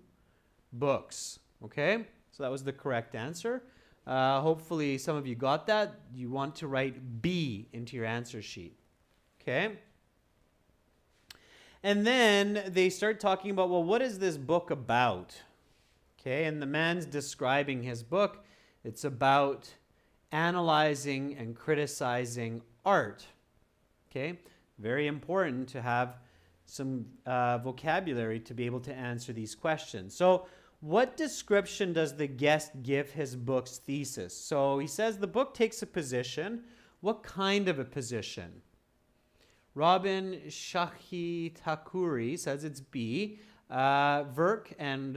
S1: books, okay? So that was the correct answer. Hopefully some of you got that. You want to write B into your answer sheet, okay? And then they start talking about, well, what is this book about? Okay, and the man's describing his book. It's about analyzing and criticizing art. Okay, very important to have some vocabulary to be able to answer these questions. So What description does the guest give his book's thesis? So he says the book takes a position. What kind of a position? Robin Shahitakuri says it's B. Verk and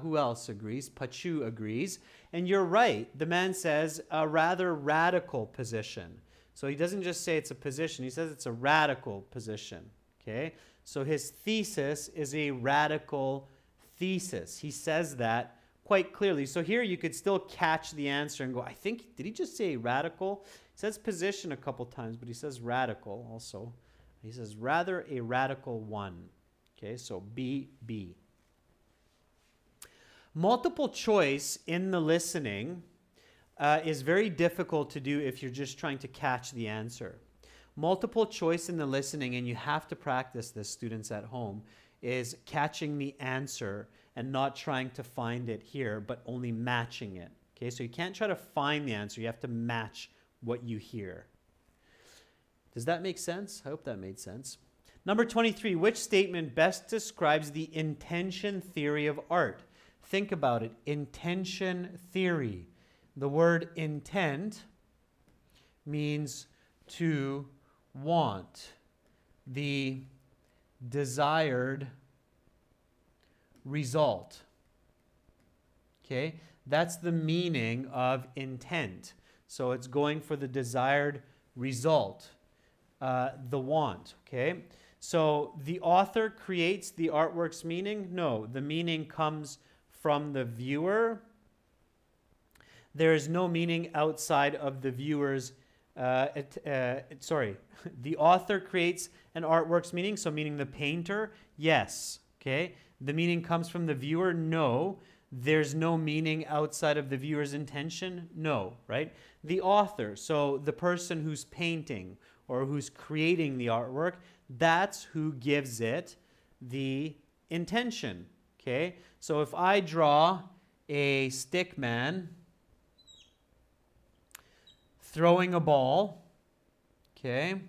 S1: who else agrees? Pachu agrees. And you're right. The man says a rather radical position. So he doesn't just say it's a position. He says it's a radical position. Okay? So his thesis is a radical thesis. He says that quite clearly. So here you could still catch the answer and go, I think, did he just say radical? He says position a couple times, but he says radical also. He says rather a radical one. Okay, so B, B. Multiple choice in the listening is very difficult to do if you're just trying to catch the answer. Multiple choice in the listening, and you have to practice this, students at home, is catching the answer and not trying to find it here, but only matching it. Okay, so you can't try to find the answer. You have to match what you hear. Does that make sense? I hope that made sense. Number 23, which statement best describes the intention theory of art? Think about it. Intention theory. The word intent means to want, the desired result. Okay, that's the meaning of intent. So it's going for the desired result, the want. Okay, so the author creates the artwork's meaning? No, the meaning comes from the viewer. There is no meaning outside of the viewer's the author creates an artwork's meaning, so meaning the painter, yes. Okay, the meaning comes from the viewer, no. There's no meaning outside of the viewer's intention, no, right? The author, so the person who's painting or who's creating the artwork, that's who gives it the intention. Okay, so if I draw a stick man throwing a ball, okay,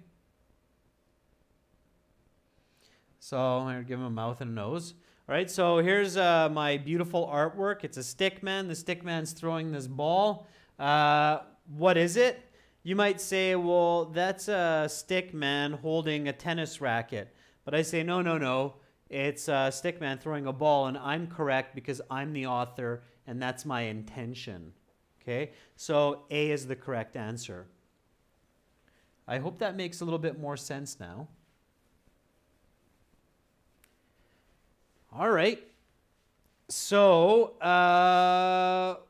S1: so I'm going to give him a mouth and a nose. All right, so here's my beautiful artwork. It's a stick man. The stick man's throwing this ball. What is it? You might say, well, that's a stick man holding a tennis racket. But I say, no, no, no. It's a stick man throwing a ball, and I'm correct because I'm the author, and that's my intention. Okay, so A is the correct answer. I hope that makes a little bit more sense now. All right. So,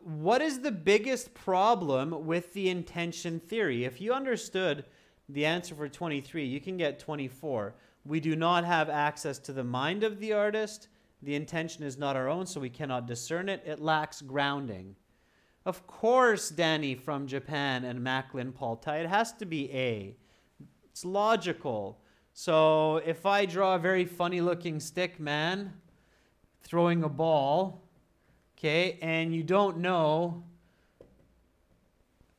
S1: what is the biggest problem with the intention theory? If you understood the answer for 23, you can get 24. We do not have access to the mind of the artist. The intention is not our own, so we cannot discern it. It lacks grounding. Of course, Danny from Japan and Macklin Paltai, it has to be A. It's logical. So if I draw a very funny looking stick man throwing a ball, okay, and you don't know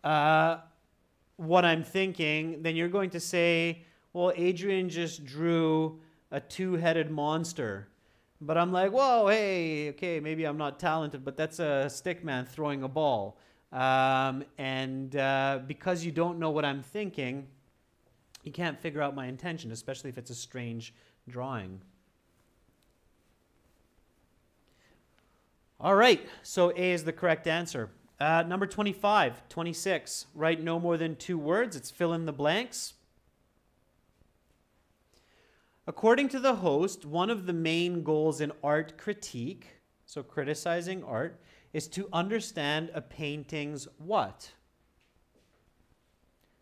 S1: what I'm thinking, then you're going to say, well, Adrian just drew a two-headed monster. But I'm like, whoa, hey, okay, maybe I'm not talented, but that's a stick man throwing a ball. Because you don't know what I'm thinking, you can't figure out my intention, especially if it's a strange drawing. All right, so A is the correct answer. Number 25, 26, write no more than 2 words. It's fill in the blanks. According to the host, one of the main goals in art critique, so criticizing art, is to understand a painting's what?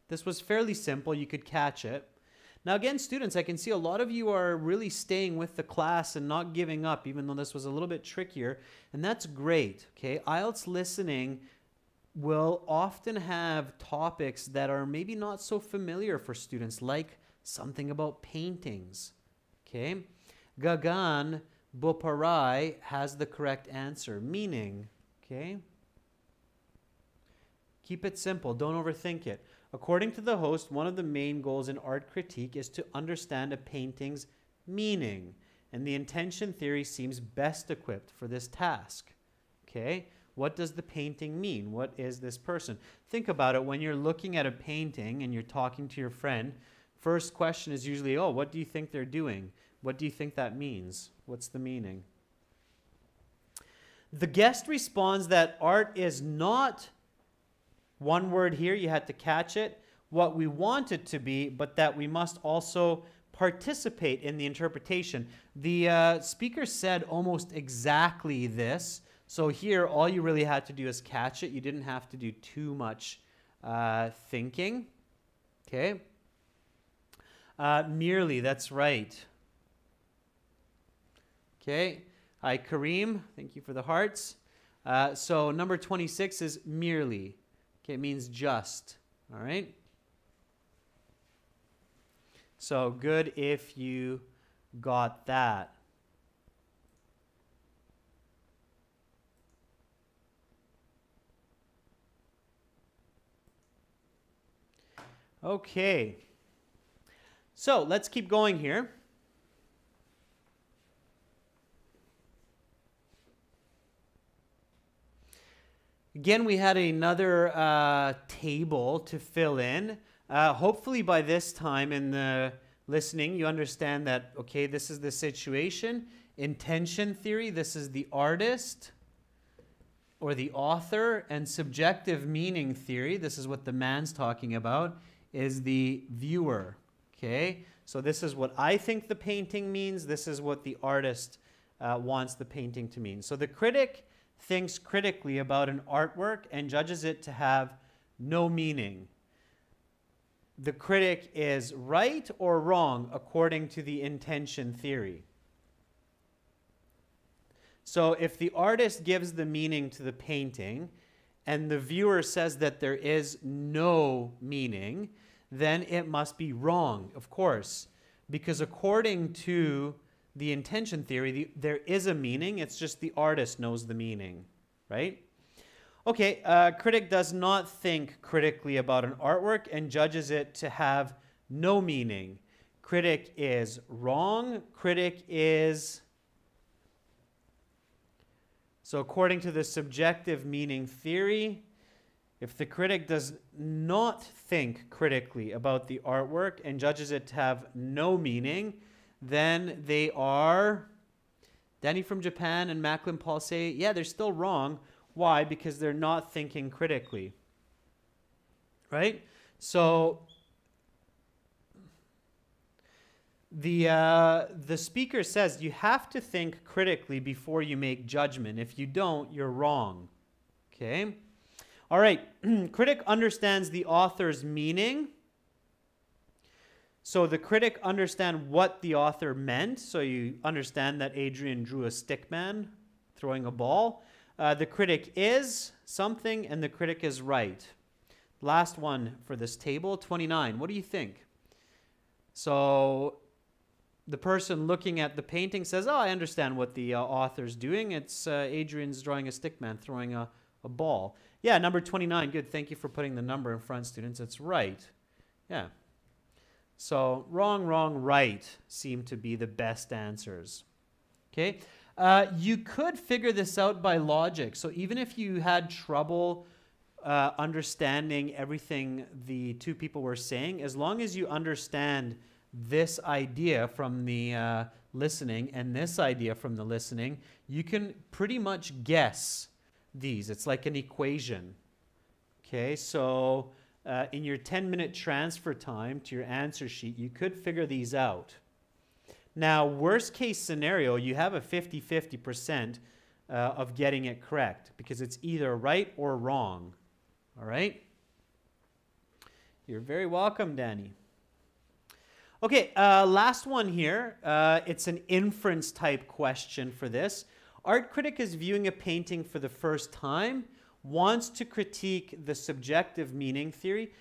S1: This was fairly simple. You could catch it. Now again, students, I can see a lot of you are really staying with the class and not giving up, even though this was a little bit trickier, and that's great. Okay, IELTS listening will often have topics that are maybe not so familiar for students, like something about paintings. Okay, Gagan Boparai has the correct answer, meaning, okay, keep it simple, don't overthink it. According to the host, one of the main goals in art critique is to understand a painting's meaning. and the intention theory seems best equipped for this task. Okay? What does the painting mean? What is this person? Think about it. When you're looking at a painting and you're talking to your friend, first question is usually, oh, what do you think they're doing? What do you think that means? What's the meaning? The guest responds that art is not one word here, you had to catch it, what we want it to be, but that we must also participate in the interpretation. The speaker said almost exactly this. So here, all you really had to do is catch it. You didn't have to do too much thinking. Okay? Merely, that's right. Okay. Hi, Kareem. Thank you for the hearts. So number 26 is merely. Okay, it means just. All right? So good if you got that. Okay. So let's keep going here. Again, we had another table to fill in. Hopefully by this time in the listening, you understand that, okay, this is the situation. Intention theory, this is the artist or the author. And subjective meaning theory, this is what the man's talking about, is the viewer. Okay, so this is what I think the painting means. This is what the artist wants the painting to mean. So the critic thinks critically about an artwork and judges it to have no meaning. The critic is right or wrong according to the intention theory. So if the artist gives the meaning to the painting and the viewer says that there is no meaning, then it must be wrong, of course, because according to the intention theory, there is a meaning. It's just the artist knows the meaning, right? Okay, critic does not think critically about an artwork and judges it to have no meaning. Critic is wrong. Critic is... So according to the subjective meaning theory, if the critic does not think critically about the artwork and judges it to have no meaning, then they are, Danny from Japan and Macklin Paul say, yeah, they're still wrong. Why? Because they're not thinking critically. Right? So the speaker says you have to think critically before you make judgment. If you don't, you're wrong. Okay? All right. Critic understands the author's meaning. So the critic understands what the author meant. So you understand that Adrian drew a stick man throwing a ball. The critic is something, and the critic is right. Last one for this table, 29. What do you think? So the person looking at the painting says, oh, I understand what the author's doing. It's Adrian's drawing a stick man throwing a ball. Yeah, number 29. Good. Thank you for putting the number in front, students. It's right. Yeah. So wrong, wrong, right seem to be the best answers. Okay. You could figure this out by logic. So even if you had trouble understanding everything the two people were saying, as long as you understand this idea from the listening and this idea from the listening, you can pretty much guess these. It's like an equation. Okay, so in your 10-minute transfer time to your answer sheet, you could figure these out. Now, worst case scenario, you have a 50-50% of getting it correct because it's either right or wrong. All right? You're very welcome, Danny. Okay, last one here. It's an inference type question for this. Art critic is viewing a painting for the first time, wants to critique the subjective meaning theory.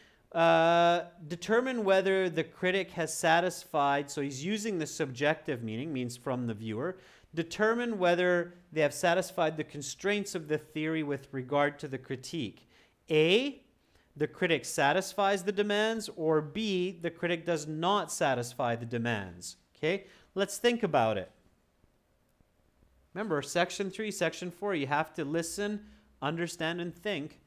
S1: Determine whether the critic has satisfied, so he's using the subjective meaning, means from the viewer. Determine whether they have satisfied the constraints of the theory with regard to the critique. A, the critic satisfies the demands, or B, the critic does not satisfy the demands. Okay, let's think about it. Remember, section 3, section 4, you have to listen, understand, and think.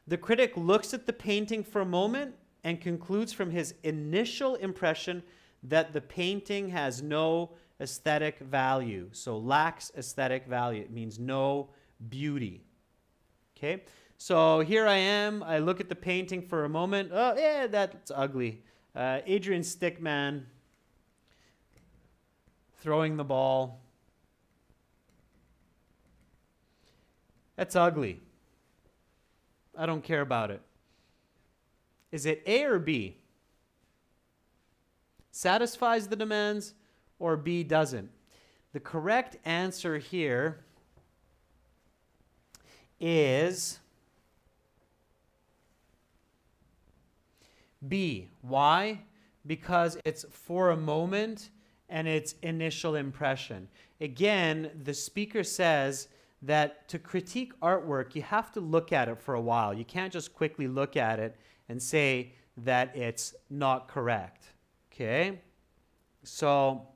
S1: The critic looks at the painting for a moment and concludes from his initial impression that the painting has no aesthetic value. So lacks aesthetic value. It means no beauty. Okay? So here I am. I look at the painting for a moment. Oh, yeah, that's ugly. Adrian Stickman throwing the ball. That's ugly. I don't care about it. Is it A or B? Satisfies the demands or B doesn't? The correct answer here is B. Why? Because it's for a moment and it's initial impression. Again, the speaker says that to critique artwork, you have to look at it for a while. You can't just quickly look at it and say that it's not correct. Okay? So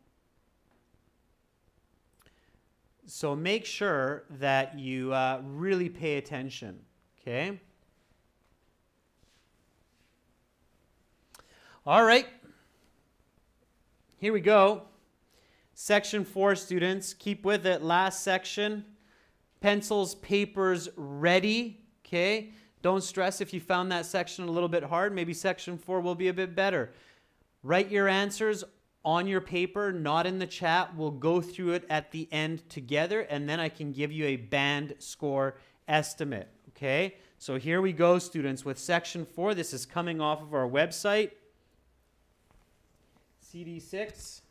S1: make sure that you really pay attention. Okay? All right. Here we go. Section 4, students. Keep with it. Last section. Pencils, papers ready. Okay? Don't stress if you found that section a little bit hard. Maybe section 4 will be a bit better. Write your answers on your paper, not in the chat. We'll go through it at the end together, and then I can give you a band score estimate. Okay? So here we go, students, with section 4. This is coming off of our website. CD6,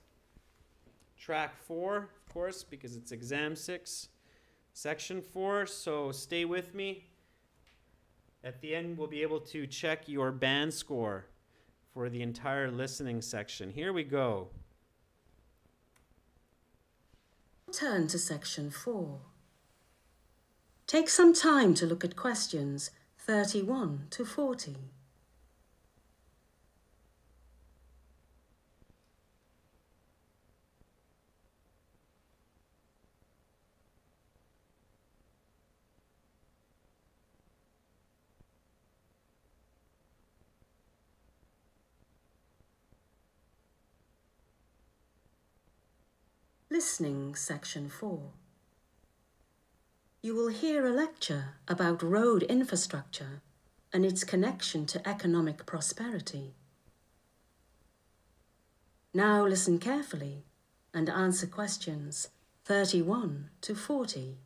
S1: track 4, of course, because it's exam 6, section 4, so stay with me. At the end, we'll be able to check your band score for the entire listening section. Here we go.
S2: Turn to section 4. Take some time to look at questions 31 to 40. Listening, section 4. You will hear a lecture about road infrastructure and its connection to economic prosperity. Now listen carefully and answer questions 31 to 40.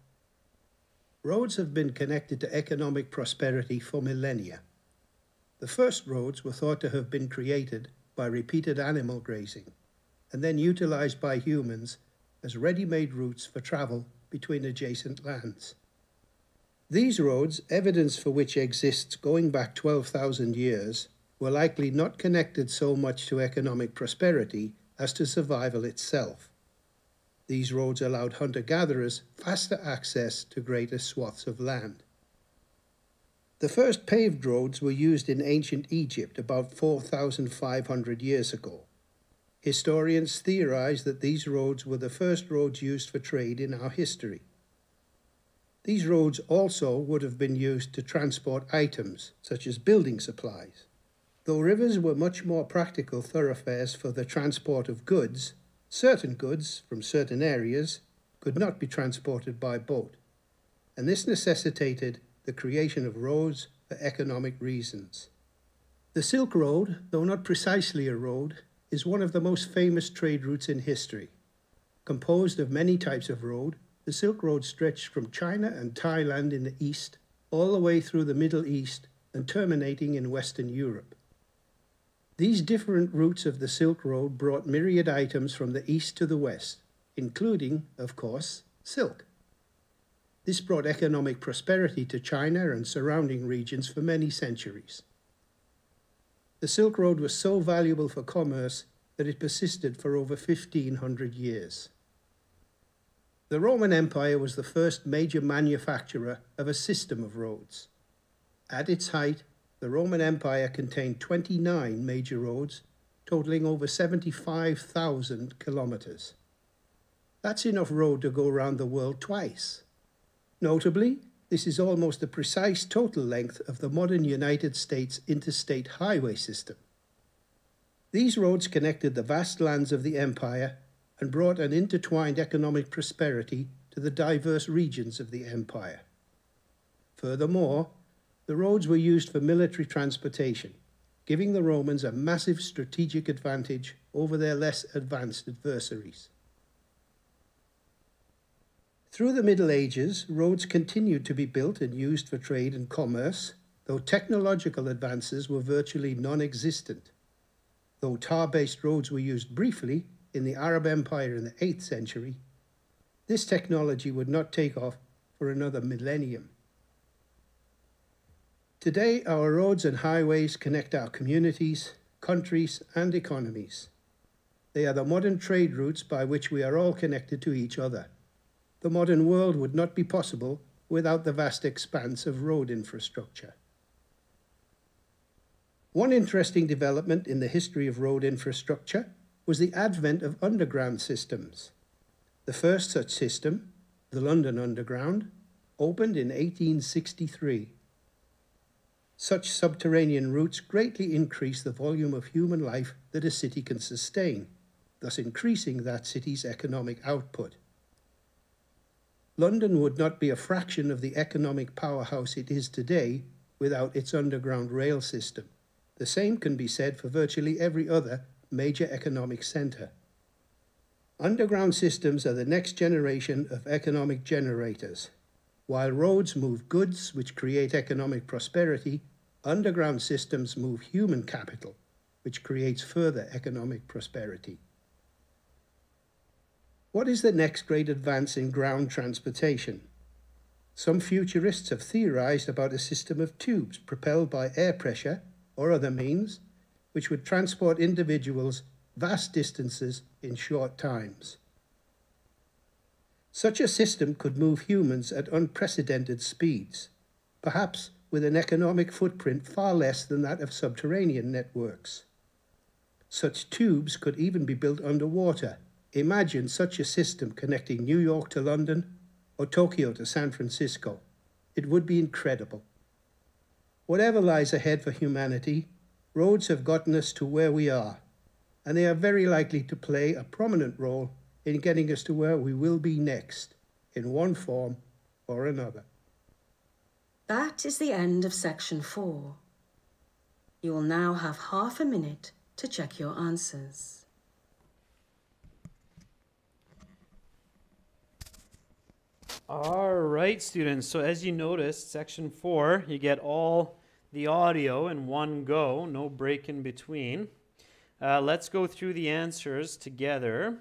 S4: Roads have been connected to economic prosperity for millennia. The first roads were thought to have been created by repeated animal grazing and then utilized by humans as ready-made routes for travel between adjacent lands. These roads, evidence for which exists going back 12,000 years, were likely not connected so much to economic prosperity as to survival itself. These roads allowed hunter-gatherers faster access to greater swaths of land. The first paved roads were used in ancient Egypt about 4,500 years ago. Historians theorize that these roads were the first roads used for trade in our history. These roads also would have been used to transport items, such as building supplies. Though rivers were much more practical thoroughfares for the transport of goods, certain goods from certain areas could not be transported by boat, and this necessitated the creation of roads for economic reasons. The Silk Road, though not precisely a road, is one of the most famous trade routes in history. Composed of many types of road, the Silk Road stretched from China and Thailand in the east, all the way through the Middle East and terminating in Western Europe. These different routes of the Silk Road brought myriad items from the east to the west, including, of course, silk. This brought economic prosperity to China and surrounding regions for many centuries. The Silk Road was so valuable for commerce that it persisted for over 1,500 years. The Roman Empire was the first major manufacturer of a system of roads. At its height, the Roman Empire contained 29 major roads, totaling over 75,000 kilometers. That's enough road to go around the world twice. Notably, this is almost the precise total length of the modern United States interstate highway system. These roads connected the vast lands of the empire and brought an intertwined economic prosperity to the diverse regions of the empire. Furthermore, the roads were used for military transportation, giving the Romans a massive strategic advantage over their less advanced adversaries. Through the Middle Ages, roads continued to be built and used for trade and commerce, though technological advances were virtually non-existent. Though tar-based roads were used briefly in the Arab Empire in the 8th century, this technology would not take off for another millennium. Today, our roads and highways connect our communities, countries, and economies. They are the modern trade routes by which we are all connected to each other. The modern world would not be possible without the vast expanse of road infrastructure. One interesting development in the history of road infrastructure was the advent of underground systems. The first such system, the London Underground, opened in 1863. Such subterranean routes greatly increase the volume of human life that a city can sustain, thus increasing that city's economic output. London would not be a fraction of the economic powerhouse it is today without its underground rail system. The same can be said for virtually every other major economic centre. Underground systems are the next generation of economic generators. While roads move goods which create economic prosperity, underground systems move human capital, which creates further economic prosperity. What is the next great advance in ground transportation? Some futurists have theorized about a system of tubes propelled by air pressure or other means, which would transport individuals vast distances in short times. Such a system could move humans at unprecedented speeds, perhaps with an economic footprint far less than that of subterranean networks. Such tubes could even be built underwater. Imagine such a system connecting New York to London or Tokyo to San Francisco. It would be incredible. Whatever lies ahead for humanity, roads have gotten us to where we are, and they are very likely to play a prominent role in getting us to where we will be next, in one form or another.
S2: That is the end of section 4. You will now have half a minute to check your answers.
S1: All right, students. So as you noticed, section 4, you get all the audio in one go, no break in between. Let's go through the answers together,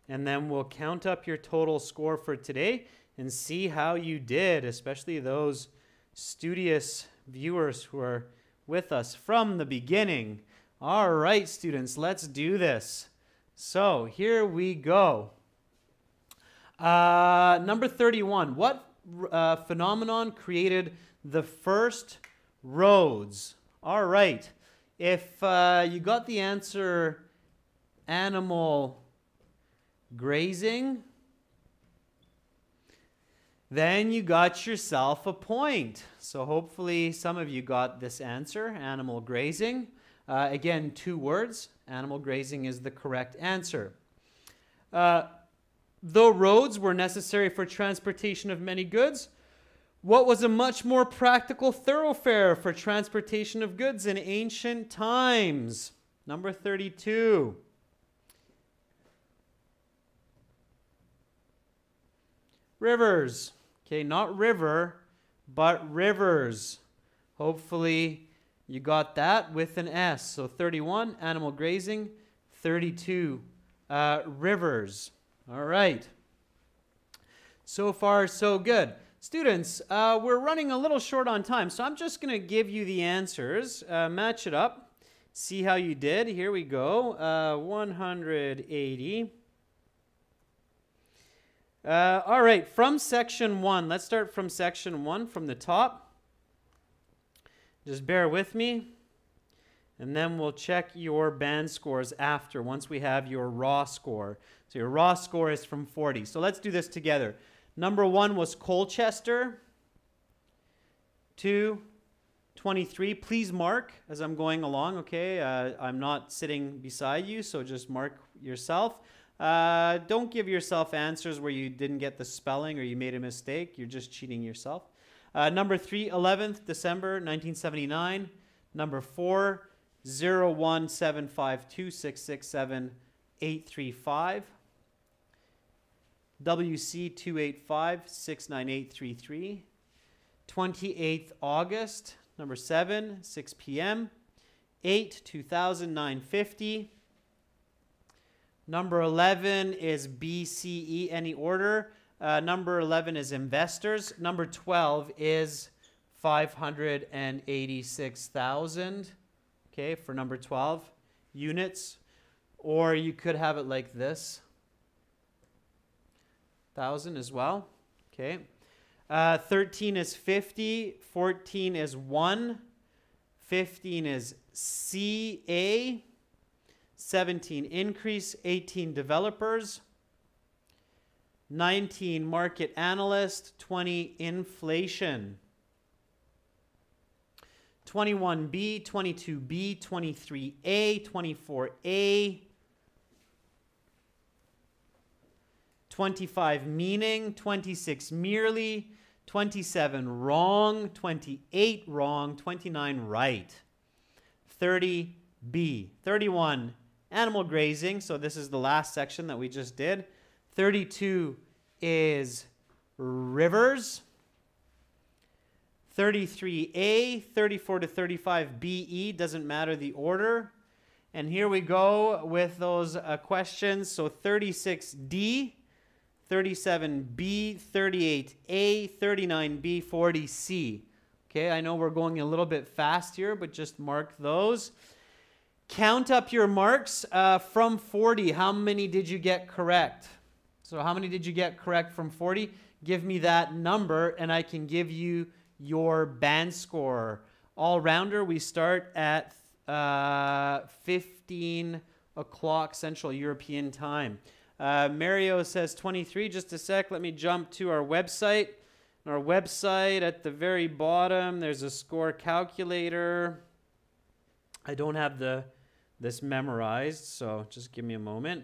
S1: and then we'll count up your total score for today and see how you did, especially those studious viewers who are with us from the beginning. All right, students, let's do this. So here we go. Number 31. What phenomenon created the first roads? All right. If you got the answer animal grazing, then you got yourself a point. So hopefully some of you got this answer, animal grazing. Again, 2 words. Animal grazing is the correct answer. Though roads were necessary for transportation of many goods, what was a much more practical thoroughfare for transportation of goods in ancient times? Number 32. Rivers. Okay, not river, but rivers. Hopefully you got that with an S. So 31, animal grazing. 32, rivers. All right. So far, so good. Students, we're running a little short on time, so I'm just going to give you the answers. Match it up. See how you did. Here we go. 180. All right, from section 1. Let's start from section 1 from the top. Just bear with me. And then we'll check your band scores after, once we have your raw score. So your raw score is from 40. So let's do this together. Number 1 was Colchester. 2, 23. Please mark as I'm going along, okay? I'm not sitting beside you, so just mark yourself. Don't give yourself answers where you didn't get the spelling or you made a mistake. You're just cheating yourself. Number 3, 11th December 1979. Number 4, 01752667835. WC 285-69833. 28th August, number 7, 6 p.m. 8, 2009-50. Number 11 is BCE, any order. Number 11 is investors. Number 12 is 586,000. Okay, for number 12, units. Or you could have it like this. 1,000 as well. Okay. 13 is 50. 14 is 1. 15 is CA. 17 increase. 18 developers. 19 market analyst. 20 inflation. 21B, 22B, 23A, 24A. 25 meaning, 26 merely, 27 wrong, 28 wrong, 29 right. 30 B. 31 animal grazing, so this is the last section that we just did. 32 is rivers. 33A, 34 to 35 BE, doesn't matter the order. And here we go with those questions. So 36D, 37B, 38A, 39B, 40C. Okay, I know we're going a little bit fast here, but just mark those. Count up your marks from 40. How many did you get correct? So how many did you get correct from 40? Give me that number and I can give you your band score. All-rounder, we start at 15 o'clock Central European time. Mario says 23. Just a sec. Let me jump to our website. On our website, at the very bottom, there's a score calculator. I don't have this memorized, so just give me a moment.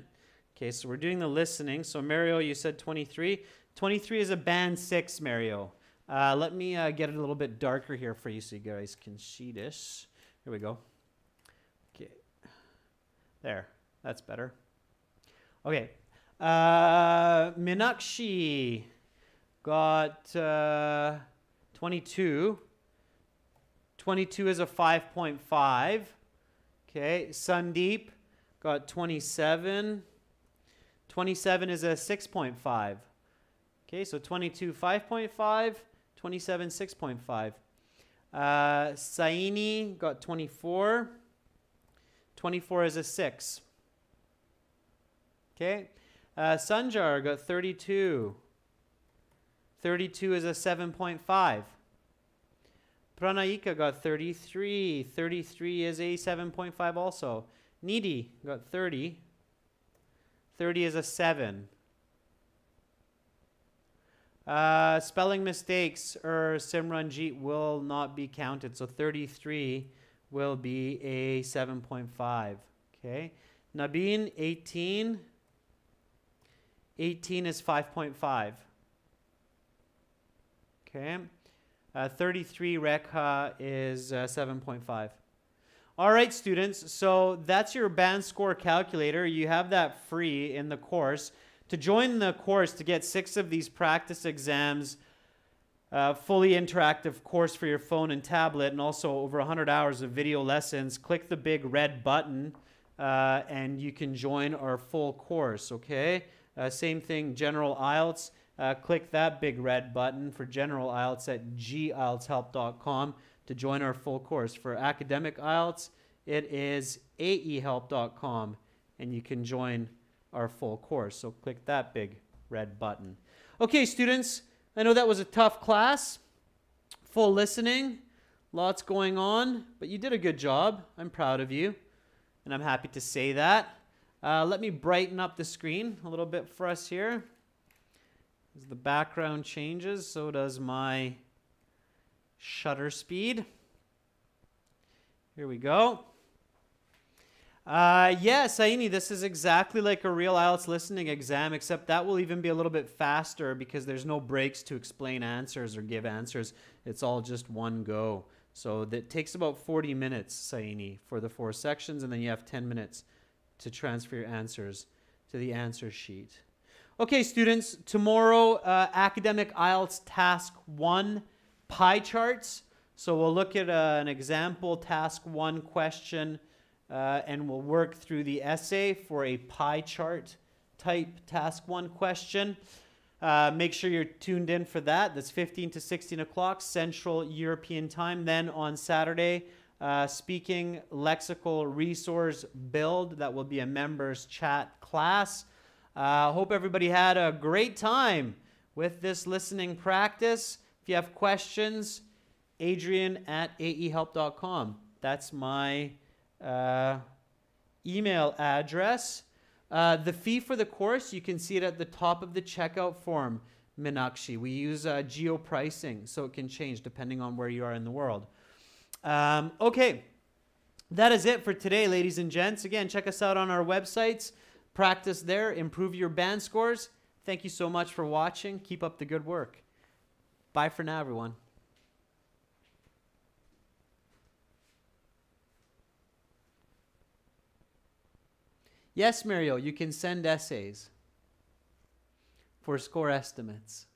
S1: Okay, so we're doing the listening. So Mario, you said 23. 23 is a band 6, Mario. Let me get it a little bit darker here for you so you guys can see this. Here we go. Okay. There. That's better. Okay. Minakshi got 22. 22 is a 5.5. Okay. Sandeep got 27. 27 is a 6.5. Okay, so 22, 5.5. 27, 6.5. Saini got 24. 24 is a 6. Okay. Sanjar got 32. 32 is a 7.5. Pranayika got 33. 33 is a 7.5 also. Nidhi got 30. 30 is a 7. Spelling mistakes or Simranjit will not be counted. So 33 will be a 7.5. Okay. Nabeen, 18. 18 is 5.5. Okay. 33 Rekha is 7.5. All right, students. So that's your band score calculator. You have that free in the course. To join the course, to get 6 of these practice exams, fully interactive course for your phone and tablet, and also over 100 hours of video lessons, click the big red button and you can join our full course, okay? Same thing, General IELTS. Click that big red button for General IELTS at gieltshelp.com to join our full course. For Academic IELTS, it is aehelp.com and you can join our full course. So click that big red button. Okay, students, I know that was a tough class. Full listening. Lots going on, but you did a good job. I'm proud of you, and I'm happy to say that. Let me brighten up the screen a little bit for us here. As the background changes, so does my shutter speed. Here we go. Yeah, Saini, this is exactly like a real IELTS listening exam, except that will even be a little bit faster because there's no breaks to explain answers or give answers. It's all just one go. So that takes about 40 minutes, Saini, for the 4 sections, and then you have 10 minutes to transfer your answers to the answer sheet. Okay, students, tomorrow, academic IELTS task 1, pie charts. So we'll look at an example task 1 question, and we'll work through the essay for a pie chart type task 1 question. Make sure you're tuned in for that. That's 15 to 16 o'clock Central European time. Then on Saturday, speaking lexical resource build. That will be a members chat class. Hope everybody had a great time with this listening practice. If you have questions, adrian@aehelp.com. That's my email address. The fee for the course, you can see it at the top of the checkout form, Minakshi. We use geo pricing, so it can change depending on where you are in the world. Okay, that is it for today, ladies and gents. Again, check us out on our websites. Practice there, improve your band scores. Thank you so much for watching. Keep up the good work. Bye for now, everyone. Yes, Mario, you can send essays for score estimates.